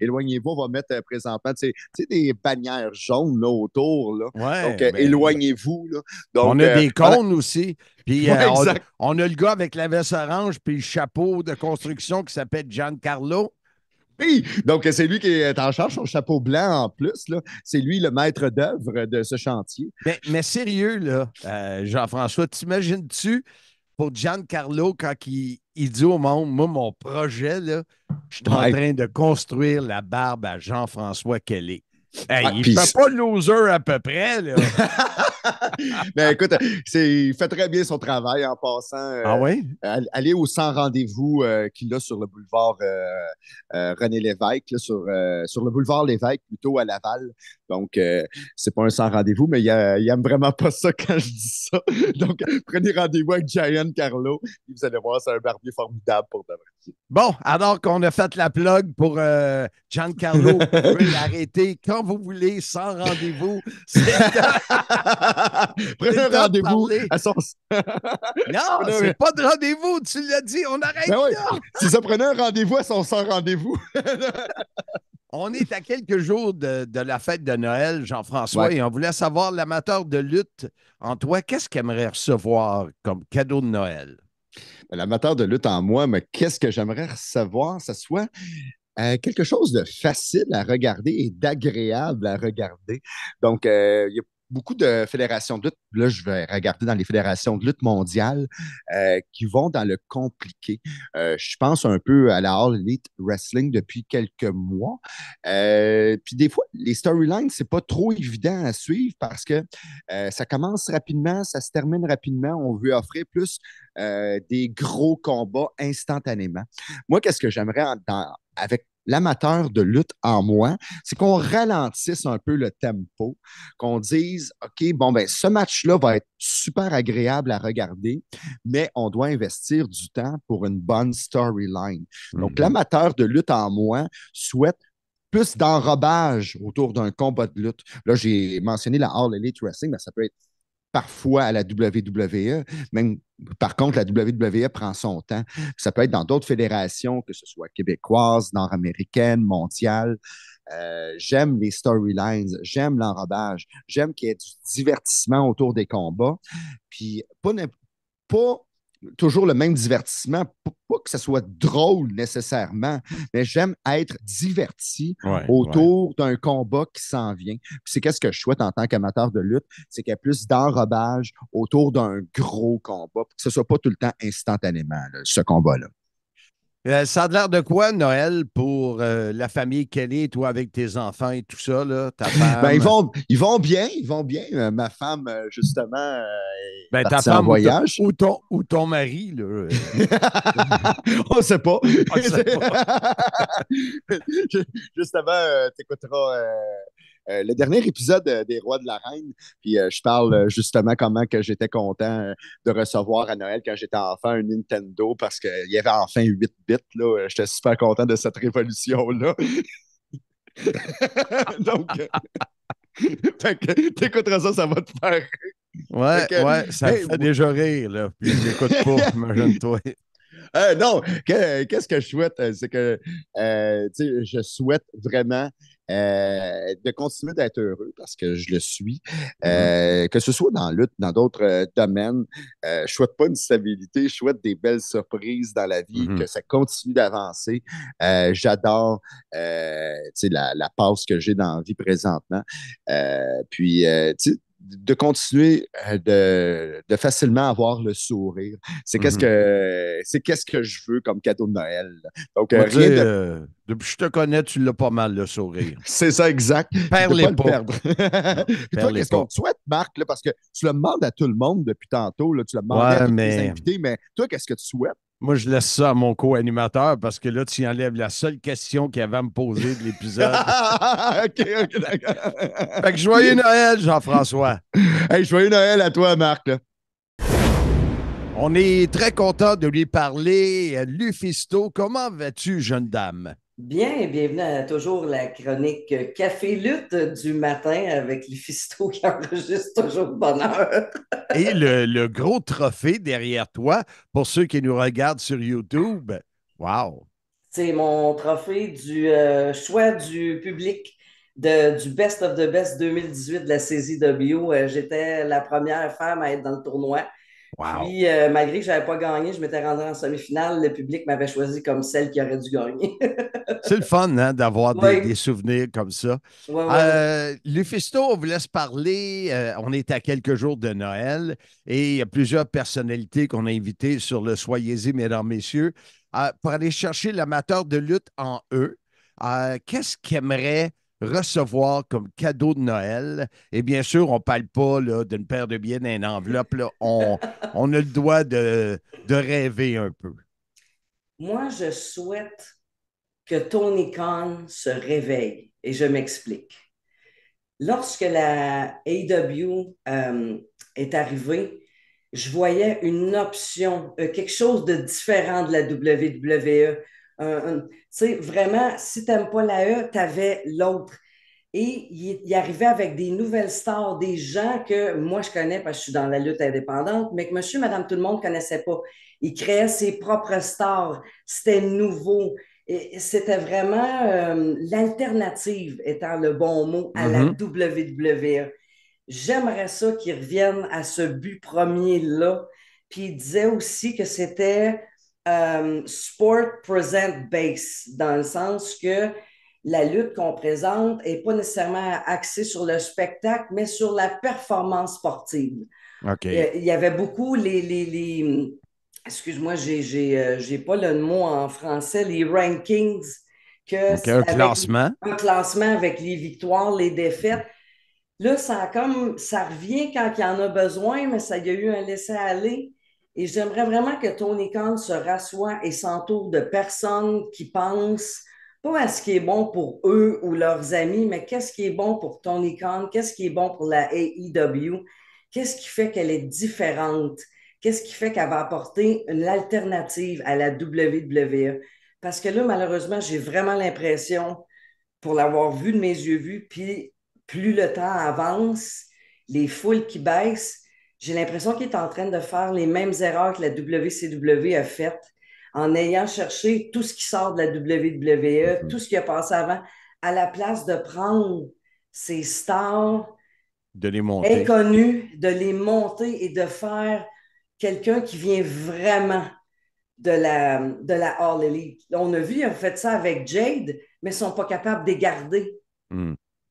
éloignez-vous, on va mettre présentement, tu sais, des bannières jaunes là, autour. Là. Ouais, donc, éloignez-vous. Là. Donc, on a des cônes aussi. Puis, exact. on a le gars avec la veste orange puis le chapeau de construction qui s'appelle Giancarlo. Oui, donc c'est lui qui est en charge, son chapeau blanc en plus. Là. C'est lui le maître d'œuvre de ce chantier. Mais sérieux, là, Jean-François, t'imagines-tu pour Giancarlo quand il dit au monde, moi, mon projet, là, je suis en train de construire la barbe à Jean-François Kelly. Hey, il ne fait pas loser à peu près, là. Mais écoute, il fait très bien son travail en passant. Ah oui? Allez au 100 rendez-vous qu'il a sur le boulevard René Lévesque, là, sur le boulevard Lévesque, plutôt à Laval. Donc, c'est pas un 100 rendez-vous, mais il aime vraiment pas ça quand je dis ça. Donc, prenez rendez-vous avec Giancarlo et vous allez voir, c'est un barbier formidable pour de vrai. Bon, alors qu'on a fait la plug pour Giancarlo peut l'arrêter quand vous voulez, sans rendez-vous. Prenez un rendez-vous à son... Non, c'est pas de rendez-vous, tu l'as dit, on arrête là. Si ça prenait un rendez-vous à son sans rendez-vous. On est à quelques jours de la fête de Noël, Jean-François, et on voulait savoir, l'amateur de lutte, en toi, qu'est-ce qu'il aimerait recevoir comme cadeau de Noël? L'amateur de lutte en moi, mais qu'est-ce que j'aimerais recevoir? Ça soit quelque chose de facile à regarder et d'agréable à regarder. Donc, il y a beaucoup de fédérations de lutte. Là, je vais regarder dans les fédérations de lutte mondiales qui vont dans le compliqué. Je pense un peu à la All Elite Wrestling depuis quelques mois. Puis des fois, les storylines, c'est pas trop évident à suivre parce que ça commence rapidement, ça se termine rapidement. On veut offrir plus des gros combats instantanément. Moi, qu'est-ce que j'aimerais avec l'amateur de lutte en moi, c'est qu'on ralentisse un peu le tempo, qu'on dise, OK, bon, ben, ce match-là va être super agréable à regarder, mais on doit investir du temps pour une bonne storyline. Donc, l'amateur de lutte en moi souhaite plus d'enrobage autour d'un combat de lutte. Là, j'ai mentionné la All Elite Wrestling, mais ça peut être parfois à la WWE. Même, par contre, la WWE prend son temps. Ça peut être dans d'autres fédérations, que ce soit québécoises, nord-américaines, mondiales. J'aime les storylines, j'aime l'enrobage, j'aime qu'il y ait du divertissement autour des combats. Puis, pas toujours le même divertissement, pas que ce soit drôle nécessairement, mais j'aime être diverti autour d'un combat qui s'en vient. Puis c'est qu'est-ce que je souhaite en tant qu'amateur de lutte, c'est qu'il y ait plus d'enrobage autour d'un gros combat, pour que ce ne soit pas tout le temps instantanément, là, ce combat-là. Ça a l'air de quoi, Noël, pour la famille Kelly, toi, avec tes enfants et tout ça, là, ta femme? Ben, ils vont bien. Ma femme, justement, est ta partie femme en voyage. Ou ton mari, là. On ne sait pas. On sait pas. Justement, tu écouteras le dernier épisode des Rois de la Reine, puis je parle justement comment que j'étais content de recevoir à Noël quand j'étais enfant un Nintendo parce qu'il y avait enfin 8 bits. Là. J'étais super content de cette révolution-là. Donc, t'écouteras ça, ça va te faire rire. Ouais, ça me fait déjà rire, là. Puis je l'écoute pas, imagine-toi. Non, qu'est-ce que je souhaite? C'est que je souhaite vraiment de continuer d'être heureux parce que je le suis. Que ce soit dans la lutte, dans d'autres domaines, je souhaite pas une stabilité, je souhaite des belles surprises dans la vie, que ça continue d'avancer. J'adore la passe que j'ai dans la vie présentement. Puis, de continuer de facilement avoir le sourire. C'est qu'est-ce que je veux comme cadeau de Noël. Donc, depuis que je te connais, tu l'as pas mal, le sourire. C'est ça, exact. Perds-les pas. Le perdre. Puis toi, qu'est-ce qu'on te souhaite, Marc? Là, parce que tu le demandes à tout le monde depuis tantôt. Là, tu le demandes à tous les invités, mais toi, qu'est-ce que tu souhaites? Moi, je laisse ça à mon co-animateur parce que là, tu enlèves la seule question qu'il avait à me poser de l'épisode. OK, d'accord. Fait que joyeux Noël, Jean-François. Hey, joyeux Noël à toi, Marc. Là. On est très content de lui parler. Lufisto, comment vas-tu, jeune dame? Bien, bienvenue à toujours la chronique Café Lutte du matin avec Lufisto qui enregistre toujours de bonne heure. Et le gros trophée derrière toi, pour ceux qui nous regardent sur YouTube, wow! C'est mon trophée du choix du public du Best of the Best 2018 de la CZW. J'étais la première femme à être dans le tournoi. Wow. Puis, malgré que je n'avais pas gagné, je m'étais rendue en semi-finale. Le public m'avait choisi comme celle qui aurait dû gagner. C'est le fun, hein, d'avoir des souvenirs comme ça. Lufisto, on vous laisse parler. On est à quelques jours de Noël et il y a plusieurs personnalités qu'on a invitées sur le Soyez-y, mesdames, messieurs, pour aller chercher l'amateur de lutte en eux. Qu'est-ce qu'ils aimeraient recevoir comme cadeau de Noël? Et bien sûr, on ne parle pas d'une paire de billets dans une enveloppe. Là. On a le droit de rêver un peu. Moi, je souhaite que Tony Khan se réveille. Et je m'explique. Lorsque la AEW est arrivée, je voyais une option, quelque chose de différent de la WWE. Tu sais, vraiment, si tu n'aimes pas la E, tu avais l'autre. Et il arrivait avec des nouvelles stars, des gens que moi je connais parce que je suis dans la lutte indépendante, mais que monsieur, madame, tout le monde ne connaissait pas. Il créait ses propres stars. C'était nouveau. Et c'était vraiment l'alternative, étant le bon mot, à la WWE. J'aimerais ça qu'ils reviennent à ce but premier-là. Puis il disait aussi que c'était sport present base, dans le sens que la lutte qu'on présente n'est pas nécessairement axée sur le spectacle, mais sur la performance sportive. Okay. Il y avait beaucoup excuse-moi, j'ai pas le mot en français, les rankings. Un classement. Un classement avec les victoires, les défaites. Là, ça revient quand il y en a besoin, mais il y a eu un laisser-aller. Et j'aimerais vraiment que Tony Khan se rassoie et s'entoure de personnes qui pensent pas à ce qui est bon pour eux ou leurs amis, mais qu'est-ce qui est bon pour Tony Khan, qu'est-ce qui est bon pour la AEW, qu'est-ce qui fait qu'elle est différente, qu'est-ce qui fait qu'elle va apporter une alternative à la WWE. Parce que là, malheureusement, j'ai vraiment l'impression, pour l'avoir vu de mes yeux vus, puis plus le temps avance, les foules qui baissent, j'ai l'impression qu'il est en train de faire les mêmes erreurs que la WCW a faites en ayant cherché tout ce qui sort de la WWE, tout ce qui a passé avant, à la place de prendre ces stars inconnues, de les monter et de faire quelqu'un qui vient vraiment de la All Elite. On a vu, ils ont fait ça avec Jade, mais ils ne sont pas capables de les garder.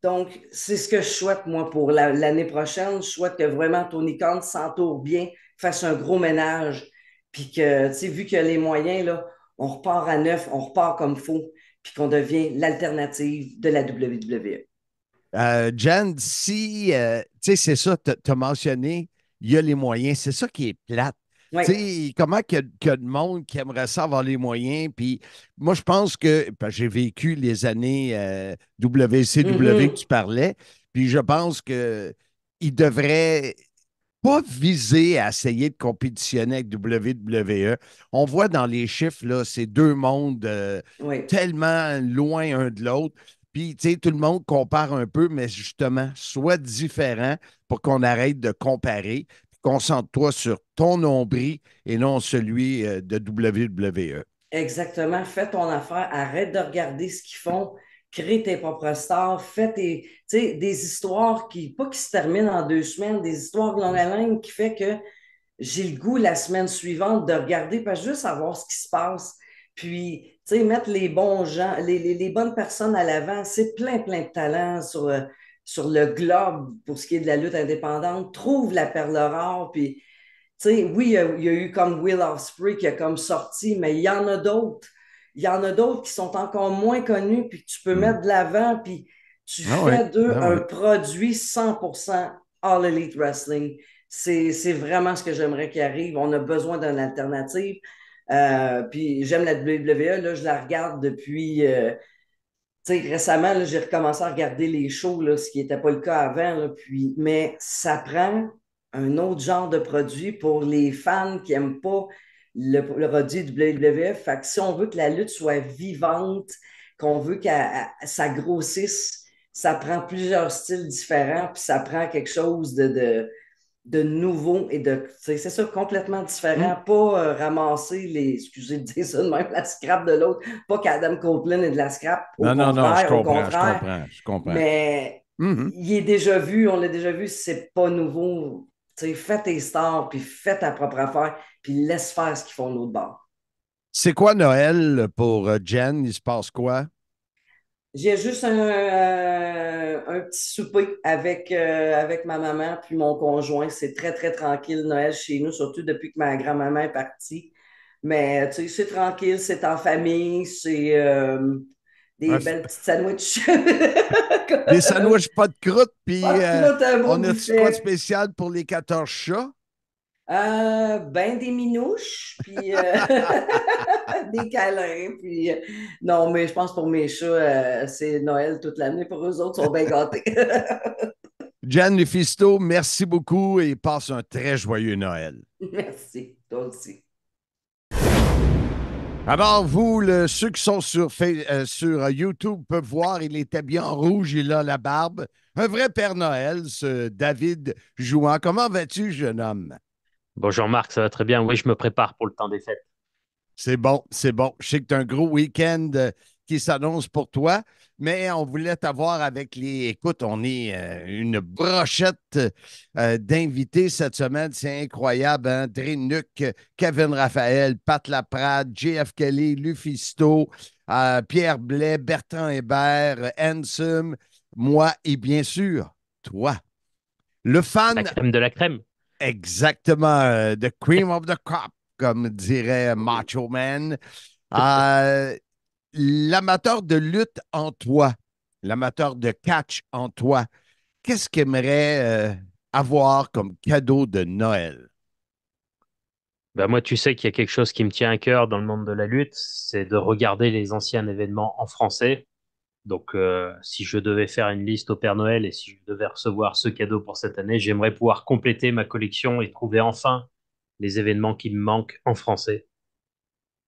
Donc, c'est ce que je souhaite, moi, pour l'année prochaine. Je souhaite que vraiment Tony Khan s'entoure bien, fasse un gros ménage, puis que, tu sais, vu qu'il y a les moyens, là, on repart à neuf, on repart comme il faut, puis qu'on devient l'alternative de la WWE. Jen, si, tu sais, c'est ça, tu as mentionné, il y a les moyens, c'est ça qui est plate. Oui. Tu sais, comment qu'il y a de monde qui aimerait ça avoir les moyens, puis moi, je pense que, j'ai vécu les années WCW que tu parlais, puis je pense qu'il devrait pas viser à essayer de compétitionner avec WWE. On voit dans les chiffres, là, c'est deux mondes tellement loin un de l'autre. Puis, tu sais, tout le monde compare un peu, mais justement, sois différent pour qu'on arrête de comparer. Concentre-toi sur ton nombril et non celui de WWE. Exactement. Fais ton affaire. Arrête de regarder ce qu'ils font. Crée tes propres stars. Fais des histoires pas qui se terminent en 2 semaines, des histoires de longue haleine qui fait que j'ai le goût la semaine suivante de regarder, parce que juste savoir ce qui se passe. Puis, tu sais, mettre les bons gens, les bonnes personnes à l'avant. C'est plein de talents sur le globe pour ce qui est de la lutte indépendante. Trouve la perle rare. Puis, tu sais, oui, il y a eu comme Will Ospreay qui a comme sorti, mais il y en a d'autres. Il y en a d'autres qui sont encore moins connus, puis que tu peux mettre de l'avant, puis tu fais d'eux un produit 100% All Elite Wrestling. C'est vraiment ce que j'aimerais qu'il arrive. On a besoin d'une alternative. Puis j'aime la WWE, là, je la regarde depuis... récemment, là, j'ai recommencé à regarder les shows, là, ce qui n'était pas le cas avant. Là, mais ça prend un autre genre de produit pour les fans qui n'aiment pas le produit WWE. Fait que si on veut que la lutte soit vivante, qu'on veut que ça grossisse, ça prend plusieurs styles différents, puis ça prend quelque chose de nouveau et c'est ça, complètement différent. Pas ramasser excusez de dire ça de même, la scrap de l'autre. Pas qu'Adam Copeland ait de la scrap. Non, je comprends. Mais il est déjà vu, on l'a déjà vu, c'est pas nouveau. Fais tes stars, puis fais ta propre affaire, puis laisse faire ce qu'ils font de l'autre bord. C'est quoi Noël pour Jen? Il se passe quoi? J'ai juste un petit souper avec ma maman puis mon conjoint. C'est très, très tranquille Noël chez nous, surtout depuis que ma grand-maman est partie. Mais tu sais, c'est tranquille, c'est en famille, c'est des belles petites sandwichs. Des sandwichs pas de croûte, puis on a-tu quoi de buffet. spécial pour les 14 chats? Des minouches, puis des câlins, puis non, mais je pense pour mes chats, c'est Noël toute l'année. Pour eux autres, ils sont bien gâtés. Jen Lufisto, merci beaucoup et passe un très joyeux Noël. Merci, toi aussi. Alors, vous, ceux qui sont sur YouTube peuvent voir, il était bien en rouge, il a la barbe. Un vrai Père Noël, ce David Jouan. Comment vas-tu, jeune homme? Bonjour Marc, ça va très bien. Oui, je me prépare pour le temps des fêtes. C'est bon, c'est bon. Je sais que tu as un gros week-end qui s'annonce pour toi, mais on voulait t'avoir avec les. Écoute, on est une brochette d'invités cette semaine. C'est incroyable. Hein? Dre Nuc, Kevin Raphaël, Pat Laprade, JF Kelly, Lufisto, Pierre Blais, Bertrand Hébert, Ansem, moi et bien sûr, toi. Le La fan. crème de la crème. Exactement. The cream of the crop, comme dirait Macho Man. L'amateur de lutte en toi, l'amateur de catch en toi, qu'est-ce qu'il aimerait avoir comme cadeau de Noël? Ben moi, tu sais qu'il y a quelque chose qui me tient à cœur dans le monde de la lutte, c'est de regarder les anciens événements en français. Donc, si je devais faire une liste au Père Noël et si je devais recevoir ce cadeau pour cette année, j'aimerais pouvoir compléter ma collection et trouver enfin les événements qui me manquent en français.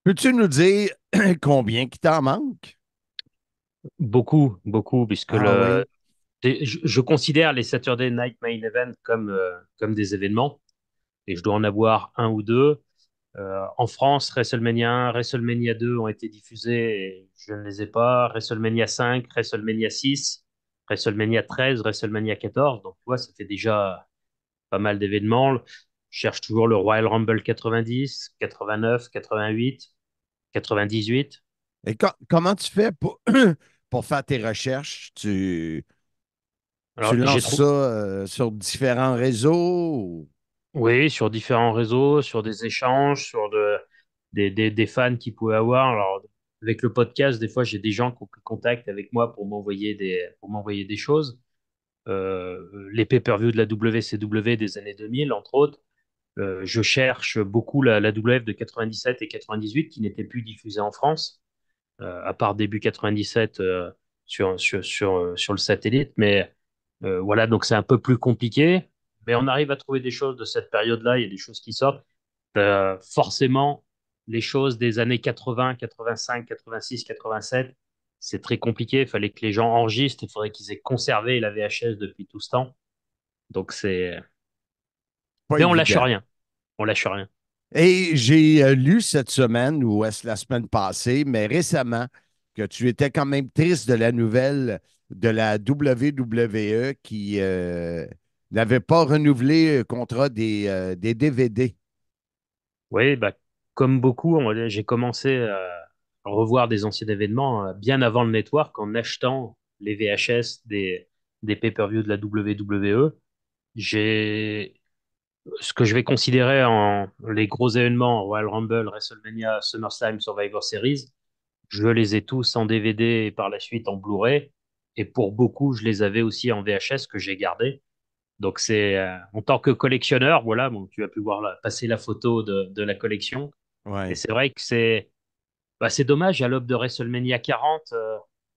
Peux-tu nous dire combien qui t'en manque? Beaucoup, beaucoup, puisque Ah oui. je considère les Saturday Night Main Event comme des événements et je dois en avoir un ou deux. En France, WrestleMania 1, WrestleMania 2 ont été diffusés et je ne les ai pas. WrestleMania 5, WrestleMania 6, WrestleMania 13, WrestleMania 14. Donc, tu vois, ça fait déjà pas mal d'événements. Je cherche toujours le Royal Rumble 90, 89, 88, 98. Et comment tu fais pour, pour faire tes recherches? Tu Alors, j'ai lances ça trouvé, sur différents réseaux? oui, sur différents réseaux, sur des échanges, des fans qui pouvaient avoir. Alors, avec le podcast, des fois, j'ai des gens qui ont pris contact avec moi pour m'envoyer des choses. Les pay-per-view de la WCW des années 2000, entre autres. Je cherche beaucoup la WF de 97 et 98 qui n'étaient plus diffusée en France, à part début 97 sur le satellite. Mais voilà, donc c'est un peu plus compliqué. Mais on arrive à trouver des choses de cette période-là. Il y a des choses qui sortent. Forcément, les choses des années 80, 85, 86, 87, c'est très compliqué. Il fallait que les gens enregistrent. Il faudrait qu'ils aient conservé la VHS depuis tout ce temps. Donc c'est. Pas Mais on lâche évident. rien. On lâche rien. Et j'ai lu cette semaine, ou est-ce la semaine passée, mais récemment, que tu étais quand même triste de la nouvelle de la WWE qui n'avait pas renouvelé le contrat des DVD. Oui, bah, comme beaucoup, j'ai commencé à revoir des anciens événements bien avant le network en achetant les VHS des pay-per-view de la WWE. J'ai ce que je vais considérer en les gros événements, Royal Rumble, WrestleMania, SummerSlam, Survivor Series. Je les ai tous en DVD et par la suite en Blu-ray. Et pour beaucoup, je les avais aussi en VHS que j'ai gardé. Donc c'est en tant que collectionneur, voilà, bon, tu as pu voir passer la photo de la collection. Et Ouais. c'est vrai que c'est dommage à l'aube de WrestleMania 40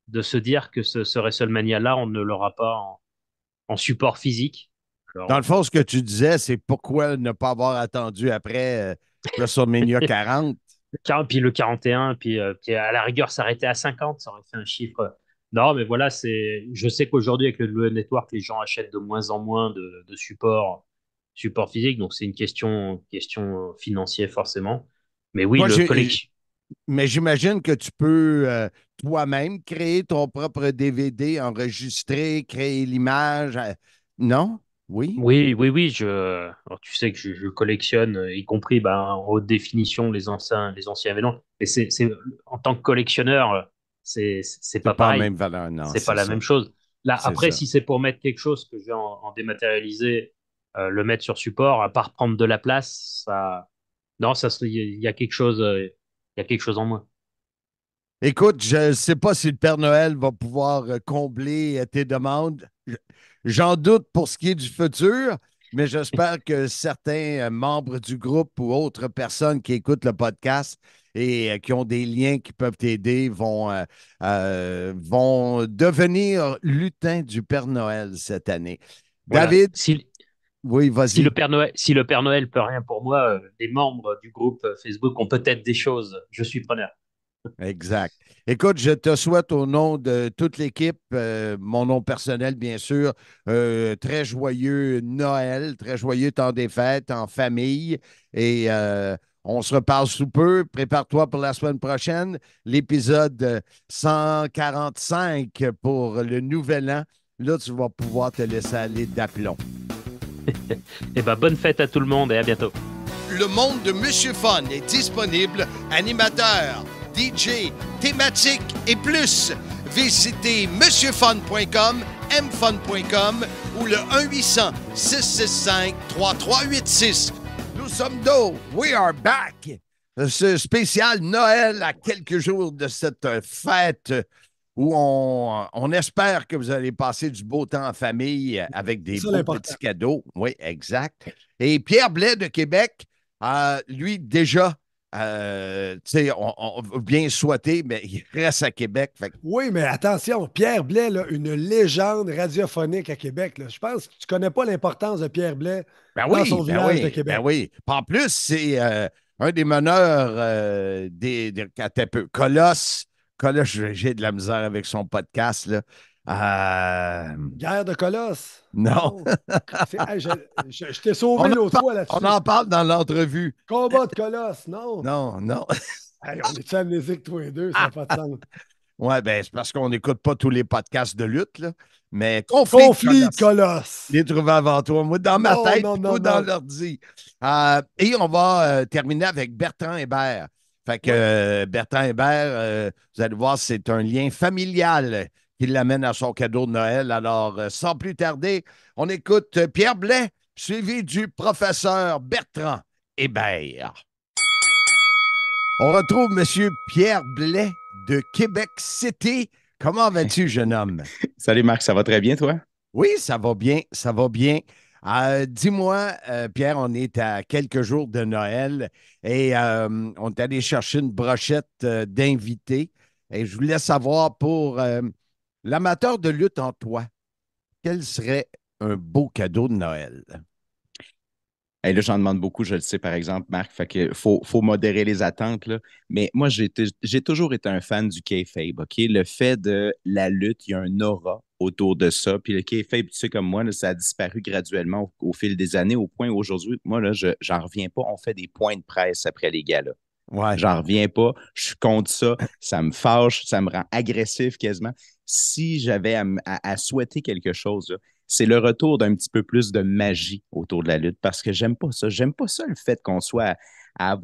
de se dire que ce WrestleMania-là, on ne l'aura pas en support physique. Dans Alors, le fond, ce que tu disais, c'est pourquoi ne pas avoir attendu après WrestleMania 40? puis le 41, puis à la rigueur s'arrêter à 50, ça aurait fait un chiffre. Non, mais voilà, je sais qu'aujourd'hui, avec le WWE Network, les gens achètent de moins en moins de support physique, donc c'est une question financière forcément. Mais oui, Moi, le collection. mais j'imagine que tu peux toi-même créer ton propre DVD, enregistrer, créer l'image. Non? Oui? Oui, oui, oui. Alors, tu sais que je collectionne, y compris ben, en haute définition les anciens événements. Mais en tant que collectionneur, c'est C'est pas pas la pareil. même valeur, non, C'est pas c'est la ça. même chose. Là, C'est après, ça. si c'est pour mettre quelque chose que j'ai en dématérialisé, le mettre sur support, à part prendre de la place, ça, non, il y a quelque chose, il y a quelque chose en moins. Écoute, je ne sais pas si le Père Noël va pouvoir combler tes demandes. J'en doute pour ce qui est du futur, mais j'espère que certains membres du groupe ou autres personnes qui écoutent le podcast et qui ont des liens qui peuvent t'aider vont devenir lutins du Père Noël cette année. Voilà. David, Oui, vas-y. Si le Père Noël peut rien pour moi, les membres du groupe Facebook ont peut-être des choses. Je suis preneur. Exact. Écoute, je te souhaite au nom de toute l'équipe, mon nom personnel, bien sûr, très joyeux Noël, très joyeux temps des fêtes en famille. Et on se reparle sous peu. Prépare-toi pour la semaine prochaine, l'épisode 145 pour le nouvel an. Là, tu vas pouvoir te laisser aller d'aplomb. Eh bien, bonne fête à tout le monde et à bientôt. Le monde de Monsieur Fun est disponible, animateur, DJ, thématique et plus. Visitez monsieurfun.com, mfun.com ou le 1-800-665-3386. Nous sommes d'eau. We are back. Ce spécial Noël à quelques jours de cette fête où on espère que vous allez passer du beau temps en famille avec des beaux petits cadeaux. Oui, exact. Et Pierre Blais de Québec, lui, déjà, tu sais, on veut bien souhaiter, mais il reste à Québec. Oui, mais attention, Pierre Blais, là, une légende radiophonique à Québec. Là. Je pense que tu ne connais pas l'importance de Pierre Blais dans son village de Québec. Ben oui. En plus, c'est un des meneurs Colosse. Colosse, j'ai de la misère avec son podcast. Là. Guerre de Colosse. Non. Je t'ai sauvé l'autre fois là-dessus. On en parle dans l'entrevue. Combat de Colosse, non. Non. Hey, on est-tu amnésiques tous les deux, ça n'a pas de sens. Oui, ben c'est parce qu'on n'écoute pas tous les podcasts de lutte, là. Mais Conflit de Colosse. Les trouvé avant toi. Moi, dans ma tête, ou dans l'ordi. Et on va terminer avec Bertrand Hébert. Fait que Bertrand Hébert, vous allez voir, c'est un lien familial qui l'amène à son cadeau de Noël. Alors, sans plus tarder, on écoute Pierre Blais, suivi du professeur Bertrand Hébert. On retrouve M. Pierre Blais de Québec City. Comment vas-tu, jeune homme? Salut Marc, ça va très bien, toi? Oui, ça va bien, ça va bien. Dis-moi, Pierre, on est à quelques jours de Noël et on est allé chercher une brochette d'invités. Et je voulais savoir pour l'amateur de lutte en toi, quel serait un beau cadeau de Noël? Hey, là, j'en demande beaucoup, je le sais, par exemple, Marc. Fait que faut modérer les attentes, là. Mais moi, j'ai toujours été un fan du kayfabe, OK? Le fait de la lutte, il y a un aura autour de ça. Puis le kayfabe, tu sais, comme moi, là, ça a disparu graduellement au fil des années, au point où aujourd'hui, moi, là, j'en reviens pas. On fait des points de presse après les galas. Ouais. J'en reviens pas. Je suis contre ça. Ça me fâche. Ça me rend agressif quasiment. Si j'avais à souhaiter quelque chose, là, c'est le retour d'un petit peu plus de magie autour de la lutte parce que j'aime pas ça. J'aime pas ça le fait qu'on soit à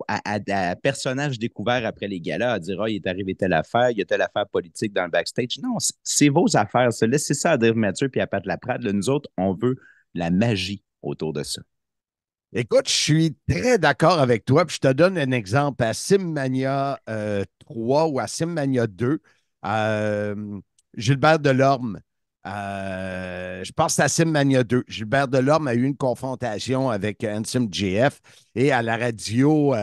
personnage découvert après les galas à dire il est arrivé telle affaire, il y a telle affaire politique dans le backstage. Non, c'est vos affaires. Ça. Laissez ça à Dave Mathieu puis à Pat Laprade. Là, nous autres, on veut la magie autour de ça. Écoute, je suis très d'accord avec toi. Puis je te donne un exemple. À Simmania 3 ou à Simmania 2, Gilbert Delorme, je pense à Simmania 2. Gilbert Delorme a eu une confrontation avec Ansem GF et à la radio,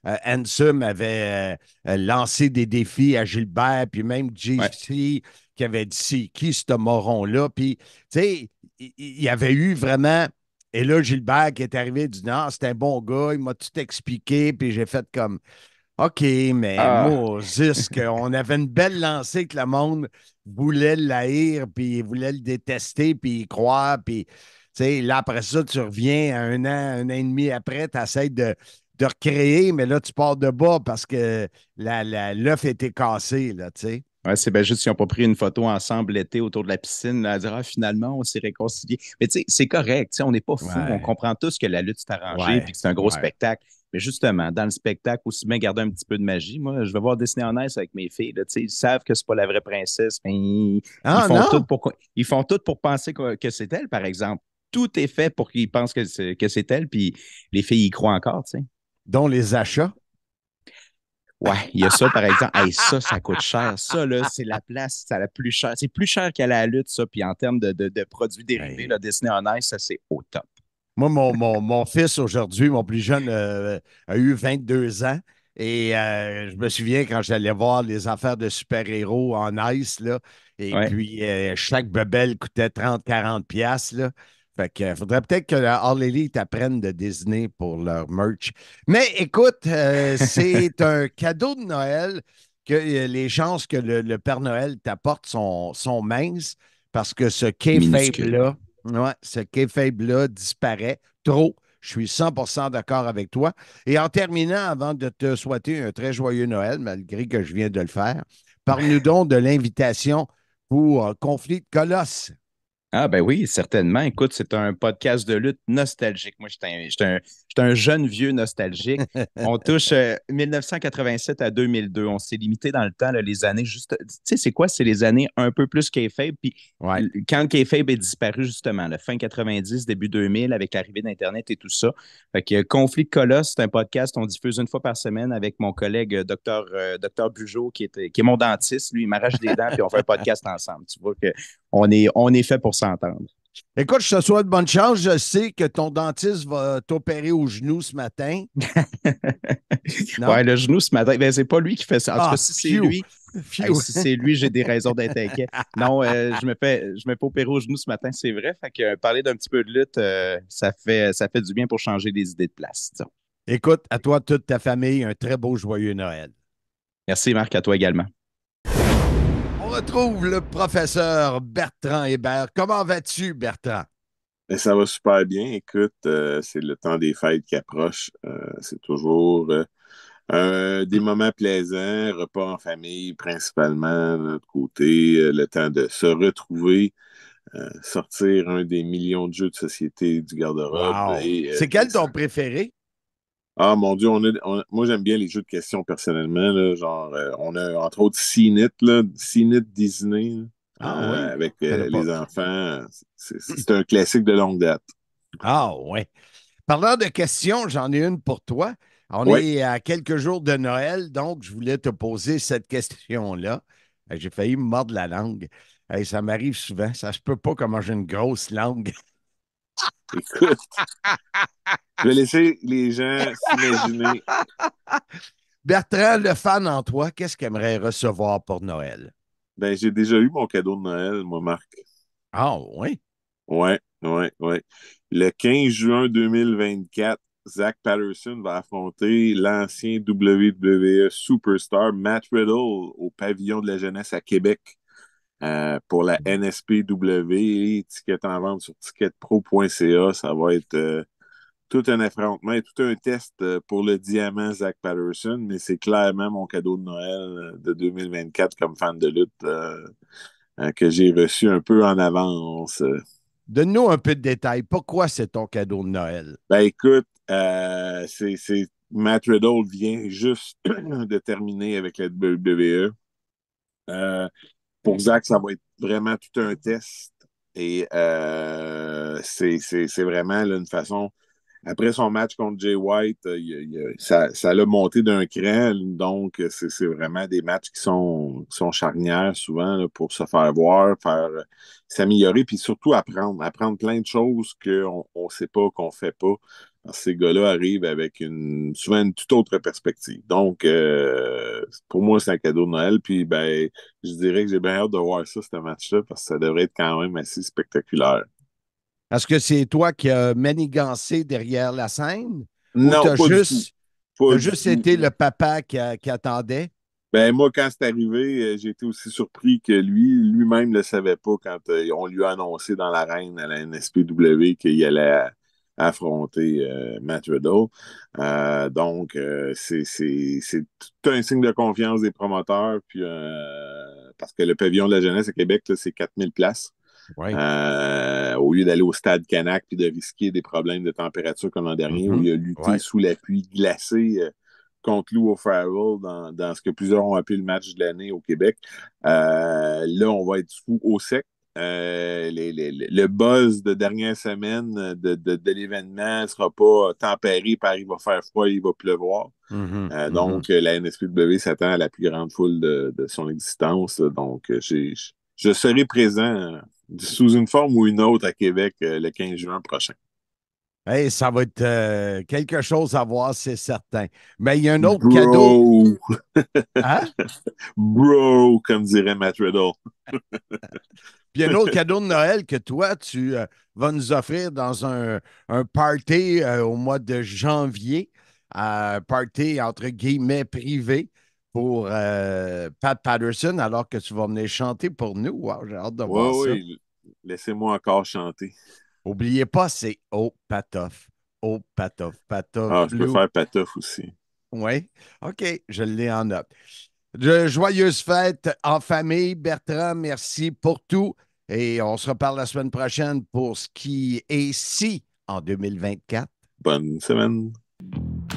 Ansem avait lancé des défis à Gilbert, puis même JC qui avait dit c'est qui ce moron-là. Puis, tu sais, il y avait eu vraiment. Et là, Gilbert qui est arrivé, il dit non, c'est un bon gars, il m'a tout expliqué, puis j'ai fait comme OK, mais Moses, qu'on avait une belle lancée que le monde voulait l'haïr, puis voulait le détester, puis y croire, puis tu sais, là, après ça, tu reviens à un an et demi après, tu essaies de recréer, mais là, tu pars de bas parce que l'œuf était cassé, là, tu sais. Ouais, c'est bien juste s'ils n'ont pas pris une photo ensemble l'été autour de la piscine, là, à dire finalement, on s'est réconciliés. Mais tu sais, c'est correct, on n'est pas fous, on comprend tous que la lutte s'est arrangée et que c'est un gros spectacle. Mais justement, dans le spectacle, aussi bien garder un petit peu de magie. Moi, je vais voir Disney on Ice avec mes filles. Là, ils savent que c'est pas la vraie princesse, mais ils font tout pour penser que c'est elle, par exemple. Tout est fait pour qu'ils pensent que c'est elle, puis les filles y croient encore, tu sais. Dont les achats. Ouais, il y a ça, par exemple. Hey, ça coûte cher. Ça, là, c'est la place, c'est la plus chère. C'est plus cher qu'à la lutte, ça. Puis en termes de produits dérivés, là, Disney on Ice, ça, c'est au top. Moi, mon fils aujourd'hui, mon plus jeune, a eu 22 ans. Et je me souviens quand j'allais voir les affaires de super-héros en ice, là, et puis chaque bebelle coûtait 30-40$, là. Fait que faudrait peut-être que la All Elite apprenne de Disney pour leur merch. Mais écoute, c'est un cadeau de Noël que les chances que le Père Noël t'apporte sont minces parce que ce kayfabe-là, disparaît trop. Je suis 100% d'accord avec toi. Et en terminant, avant de te souhaiter un très joyeux Noël, malgré que je viens de le faire, parle-nous donc de l'invitation pour Conflit de Colosse. Ah ben oui, certainement. Écoute, c'est un podcast de lutte nostalgique. Moi, j'étais un jeune vieux nostalgique. On touche 1987 à 2002. On s'est limité dans le temps, là, les années juste... Tu sais, c'est quoi? C'est les années un peu plus kayfabe. Puis quand kayfabe est disparu, justement, la fin 90, début 2000, avec l'arrivée d'Internet et tout ça. Fait que Conflit de Colosse, c'est un podcast qu'on diffuse une fois par semaine avec mon collègue Docteur Bugeaud, qui est mon dentiste. Lui, il m'arrache des dents, puis on fait un podcast ensemble. Tu vois que on est fait pour s'entendre. Écoute, je te souhaite bonne chance. Je sais que ton dentiste va t'opérer au genou ce matin. Ouais, le genou ce matin. Ben, c'est pas lui qui fait ça. En tout cas, si c'est lui, si c'est lui, j'ai des raisons d'être inquiet. Non, je me fais opérer au genou ce matin, c'est vrai. Fait que parler d'un petit peu de lutte, ça fait du bien pour changer les idées de place, disons. Écoute, à toi, toute ta famille, un très beau, joyeux Noël. Merci, Marc, à toi également. On retrouve le professeur Bertrand Hébert. Comment vas-tu, Bertrand? Ça va super bien. Écoute, c'est le temps des fêtes qui approche. C'est toujours des moments plaisants, repas en famille principalement de notre côté, le temps de se retrouver, sortir un des millions de jeux de société du garde-robe. Wow. C'est quel ton préféré? Ah, mon Dieu, moi, j'aime bien les jeux de questions personnellement. Là, genre, on a entre autres CNIT, Disney, avec les enfants. C'est un classique de longue date. Ah, oui. Parlant de questions, j'en ai une pour toi. On est à quelques jours de Noël, donc je voulais te poser cette question-là. J'ai failli me mordre la langue. Ça m'arrive souvent. Ça se peut pas comment j'ai une grosse langue. Écoute, je vais laisser les gens s'imaginer. Bertrand, le fan en toi, qu'est-ce qu'il aimerait recevoir pour Noël? Ben, j'ai déjà eu mon cadeau de Noël, moi, Marc. Ah, oui? Oui. Le 15 juin 2024, Zach Patterson va affronter l'ancien WWE Superstar Matt Riddle au pavillon de la jeunesse à Québec. Pour la NSPW, ticket en vente sur ticketpro.ca. Ça va être tout un affrontement et tout un test pour le diamant Zach Patterson, mais c'est clairement mon cadeau de Noël de 2024 comme fan de lutte que j'ai reçu un peu en avance. Donne-nous un peu de détails. Pourquoi c'est ton cadeau de Noël? Ben écoute, c'est Matt Riddle vient juste de terminer avec la WWE. Pour Zach, ça va être vraiment tout un test. Et c'est vraiment là, une façon. Après son match contre Jay White, ça l'a monté d'un cran. Donc, c'est vraiment des matchs qui sont charnières souvent là, pour se faire voir, s'améliorer, puis surtout apprendre plein de choses qu'on ne sait pas, qu'on ne fait pas. Parce que ces gars-là arrivent avec souvent une toute autre perspective. Donc, pour moi, c'est un cadeau de Noël. Puis, ben, je dirais que j'ai bien hâte de voir ça, ce match-là, parce que ça devrait être quand même assez spectaculaire. Est-ce que c'est toi qui as manigancé derrière la scène? Non, pas juste, du tout. Juste été le papa qui attendait? Ben, moi, quand c'est arrivé, j'ai été aussi surpris que lui-même ne le savait pas quand on lui a annoncé dans l'arène à la NSPW qu'il allait affronter Matt Riddle. Donc, c'est tout un signe de confiance des promoteurs, puis parce que le pavillon de la jeunesse à Québec, là, c'est 4000 places. Ouais. Au lieu d'aller au stade Canac puis de risquer des problèmes de température comme l'an dernier, où il a lutté sous la pluie glacée contre Lou O'Farrell dans ce que plusieurs ont appelé le match de l'année au Québec. Là, on va être au sec. Le buzz de dernière semaine de l'événement ne sera pas tempéré par il va faire froid, il va pleuvoir. Donc, la NSPW s'attend à la plus grande foule de son existence. Donc, je serai présent sous une forme ou une autre à Québec le 15 juin prochain. Hey, ça va être quelque chose à voir, c'est certain. Mais il y a un autre cadeau. Hein? Bro, comme dirait Matt Riddle. Puis un autre cadeau de Noël que toi, tu vas nous offrir dans un party au mois de janvier, un party entre guillemets privé pour Pat Patterson, alors que tu vas venir chanter pour nous. Wow, j'ai hâte de voir ça. Oui, laissez-moi encore chanter. N'oubliez pas, c'est Oh Patoff. Oh Patoff. Patoff. Ah, je peux faire Patoff aussi. Oui. OK, je l'ai en note. Joyeuses fêtes en famille. Bertrand, merci pour tout. Et on se reparle la semaine prochaine pour ce qui est si en 2024. Bonne semaine.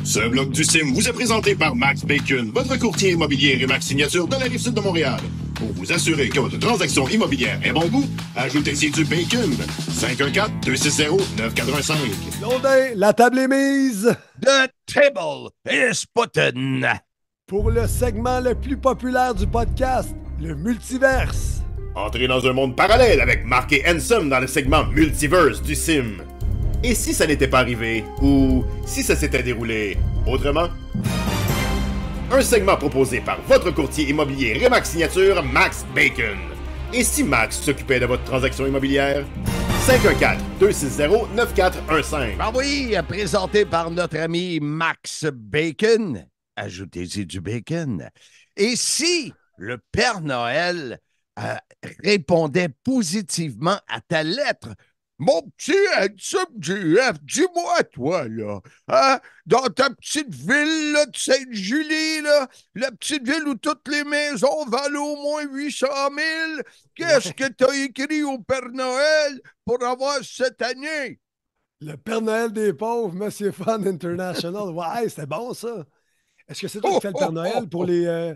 Ce bloc du CIM vous est présenté par Max Bacon, votre courtier immobilier Remax Signature de la Rive-Sud de Montréal. Pour vous assurer que votre transaction immobilière est bon goût, ajoutez-y du bacon. 514-260-9485. Blondin, la table est mise. The table is button. Pour le segment le plus populaire du podcast, le multiverse. Entrez dans un monde parallèle avec Mark et Handsome dans le segment Multiverse du Sim. Et si ça n'était pas arrivé, ou si ça s'était déroulé autrement? Un segment proposé par votre courtier immobilier Remax Signature, Max Bacon. Et si Max s'occupait de votre transaction immobilière? 514-260-9415. Ah oui, présenté par notre ami Max Bacon. Ajoutez-y du bacon. Et si le Père Noël répondait positivement à ta lettre? Mon petit Handsome JF, dis-moi, toi, là, hein, dans ta petite ville là, de Sainte-Julie, là, la petite ville où toutes les maisons valent au moins 800 000, qu'est-ce que tu as écrit au Père Noël pour avoir cette année? Le Père Noël des pauvres, Monsieur Fun International. Ouais, c'était bon, ça. Est-ce que c'est toi qui fais le Père Noël pour les...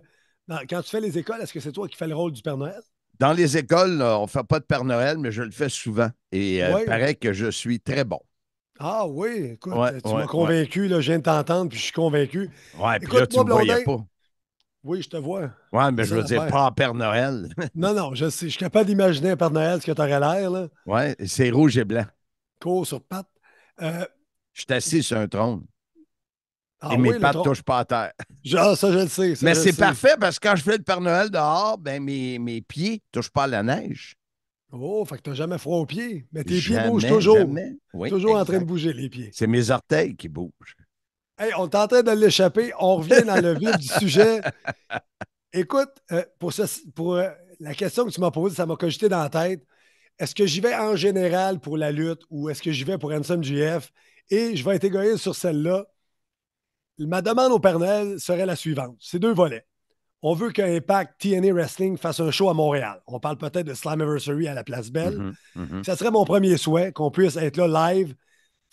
quand tu fais les écoles, est-ce que c'est toi qui fais le rôle du Père Noël? Dans les écoles, on ne fait pas de Père Noël, mais je le fais souvent. Et il paraît que je suis très bon. Ah oui, écoute, tu m'as convaincu, là, je viens de t'entendre, puis je suis convaincu. Ouais, puis là, tu ne me voyais pas. Oui, je te vois. Oui, mais je veux dire, pas en Père Noël. Non, je sais, je suis capable d'imaginer un Père Noël, ce que tu aurais l'air, là. Oui, c'est rouge et blanc. Court sur pattes. Je suis assis sur un trône. Ah et mes pattes ne touchent pas à terre. Ça, je le sais. Mais c'est parfait parce que quand je fais le Père Noël dehors, ben mes pieds ne touchent pas à la neige. Oh, fait que tu n'as jamais froid aux pieds. Mais tes jamais, pieds bougent toujours. Oui, toujours en train de bouger, les pieds. C'est mes orteils qui bougent. Hey, on est en train de l'échapper. On revient dans le vif du sujet. Écoute, pour la question que tu m'as posée, ça m'a cogité dans la tête. Est-ce que j'y vais en général pour la lutte ou est-ce que j'y vais pour Handsome JF? Et je vais être égoïste sur celle-là. Ma demande au Père Noël serait la suivante. C'est 2 volets. On veut qu'Impact TNA Wrestling fasse un show à Montréal. On parle peut-être de Slammiversary à la Place Belle. Ça serait mon premier souhait, qu'on puisse être là live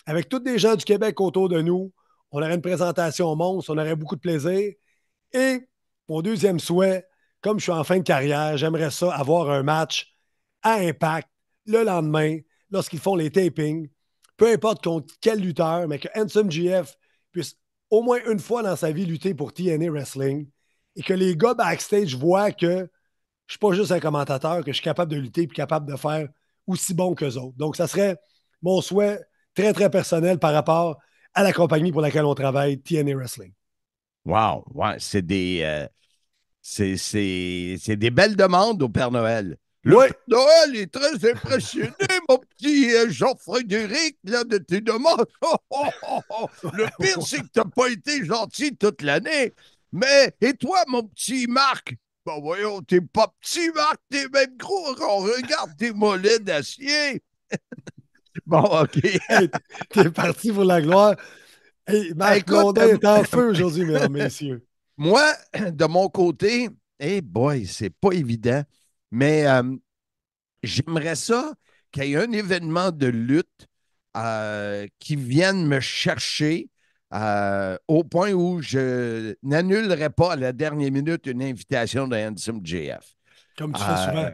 avec tous les gens du Québec autour de nous. On aurait une présentation au monstre, on aurait beaucoup de plaisir. Et mon deuxième souhait, comme je suis en fin de carrière, j'aimerais ça avoir un match à Impact le lendemain, lorsqu'ils font les tapings, peu importe contre quel lutteur, mais que Handsome JF puisse au moins une fois dans sa vie lutter pour TNA Wrestling et que les gars backstage voient que je ne suis pas juste un commentateur, que je suis capable de lutter et capable de faire aussi bon qu'eux autres. Donc, ça serait mon souhait très, très personnel par rapport à la compagnie pour laquelle on travaille, TNA Wrestling. Wow! Ouais, c'est des belles demandes au Père Noël. Le Père Noël est très impressionné, mon petit Jean-Frédéric, là, de tes demandes. Le pire, c'est que tu n'as pas été gentil toute l'année. Mais, et toi, mon petit Marc? Ben voyons, t'es pas petit, Marc, t'es même gros. On regarde tes mollets d'acier. Bon, OK. Hey, t'es parti pour la gloire. Hey, Marc Blondin est en feu aujourd'hui, mesdames, messieurs. Moi, de mon côté, boy, c'est pas évident. Mais j'aimerais ça qu'il y ait un événement de lutte qui vienne me chercher au point où je n'annulerai pas à la dernière minute une invitation de Handsome JF. Comme tu fais souvent.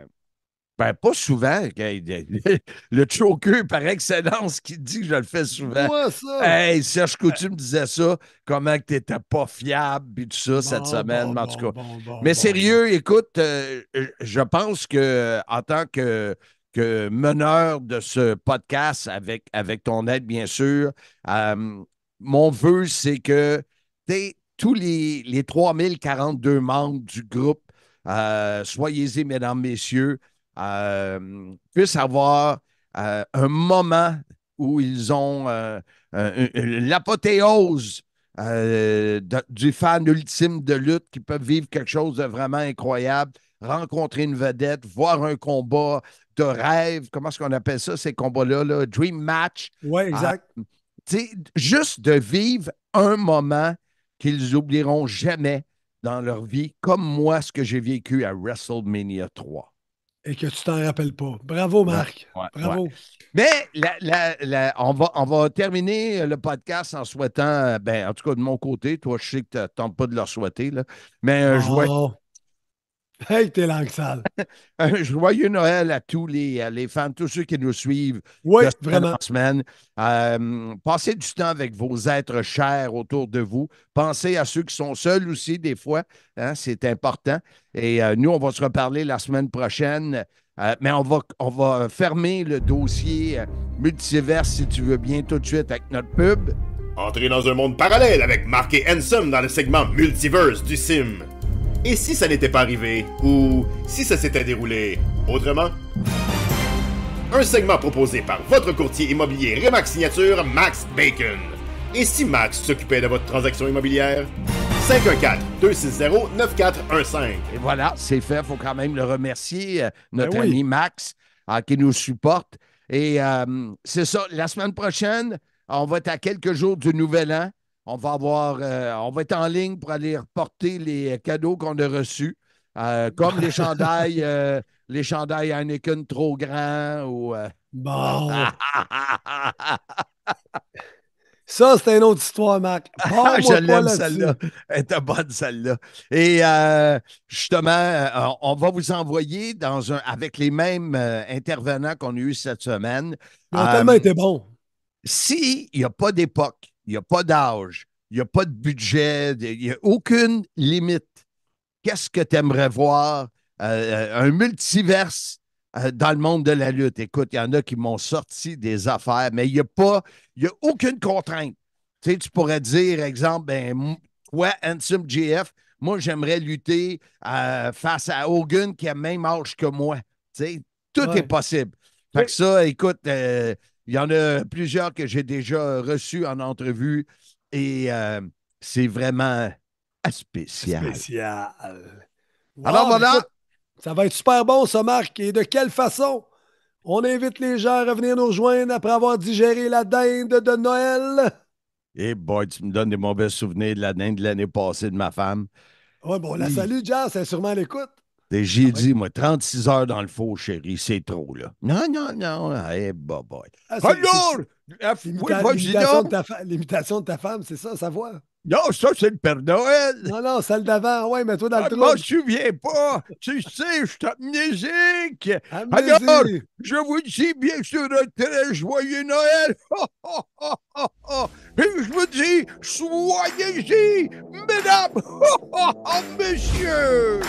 Ben, pas souvent. Le choker par excellence qui dit que je le fais souvent. Moi, ça. Hey, Serge Coutu me disait ça, comment que t'étais pas fiable, puis tout ça, cette semaine, en tout cas. Mais sérieux, écoute, je pense que en tant que meneur de ce podcast, avec ton aide, bien sûr, mon vœu, c'est que tous les 3042 membres du groupe, soyez-y, mesdames, messieurs, puissent avoir un moment où ils ont l'apothéose du fan ultime de lutte, qui peuvent vivre quelque chose de vraiment incroyable, rencontrer une vedette, voir un combat de rêve. Comment est-ce qu'on appelle ça, ces combats-là? Là? Dream match. Oui, exact. Juste de vivre un moment qu'ils n'oublieront jamais dans leur vie, comme moi, ce que j'ai vécu à WrestleMania 3. Et que tu t'en rappelles pas. Bravo, Marc. Bravo. Ouais. Mais on va terminer le podcast en souhaitant, en tout cas de mon côté, toi, je sais que tu ne tentes pas de leur souhaiter, là, mais hey, t'es langue sale. Un joyeux Noël à tous les fans, tous ceux qui nous suivent de semaine en semaine. Passez du temps avec vos êtres chers autour de vous. Pensez à ceux qui sont seuls aussi, des fois. Hein, c'est important. Et nous, on va se reparler la semaine prochaine. Mais on va fermer le dossier Multiverse, si tu veux bien, tout de suite avec notre pub. Entrez dans un monde parallèle avec Mark et Handsome dans le segment Multiverse du Sim. Et si ça n'était pas arrivé, ou si ça s'était déroulé autrement? Un segment proposé par votre courtier immobilier Remax Signature, Max Bacon. Et si Max s'occupait de votre transaction immobilière? 514-260-9415. Et voilà, c'est fait. Il faut quand même le remercier, notre ami Max, qui nous supporte. Et c'est ça, la semaine prochaine, on va être à quelques jours du Nouvel An. On va être en ligne pour aller reporter les cadeaux qu'on a reçus, comme les chandails Heineken trop grands ou. Bon. Ça, c'est une autre histoire, Marc. Je l'aime, celle-là. Elle était bonne, celle-là. Et justement, on va vous envoyer avec les mêmes intervenants qu'on a eus cette semaine. Ils ont tellement été bons. S'il n'y a pas d'époque, il n'y a pas d'âge, il n'y a pas de budget, il n'y a aucune limite, qu'est-ce que tu aimerais voir? Un multiverse dans le monde de la lutte. Écoute, il y en a qui m'ont sorti des affaires, mais il n'y a aucune contrainte. Tu sais, tu pourrais dire, exemple, toi, Handsome GF, moi, j'aimerais lutter face à Hogan qui a le même âge que moi. Tu sais, tout est possible. Fait que ça, écoute, il y en a plusieurs que j'ai déjà reçus en entrevue et c'est vraiment spécial. Wow, alors voilà. Écoute, ça va être super bon, ça, Marc. Et de quelle façon? On invite les gens à revenir nous rejoindre après avoir digéré la dinde de Noël. Eh boy, tu me donnes des mauvais souvenirs de la dinde de l'année passée de ma femme. Ouais, bon, la salue, Jazz, c'est sûrement à l'écoute. J'ai dit, moi, 36 heures dans le four, chérie, c'est trop, là. Non. Hey, boy. Alors! L'imitation de ta femme, c'est ça, sa voix? Non, ça, c'est le Père Noël. Non, celle d'avant. Ouais, mets-toi dans le trou. Je m'en souviens pas. Tu sais, je suis amnésique. Alors, je vous dis bien sûr un très joyeux Noël. Et je vous dis, soyez-y, mesdames, messieurs.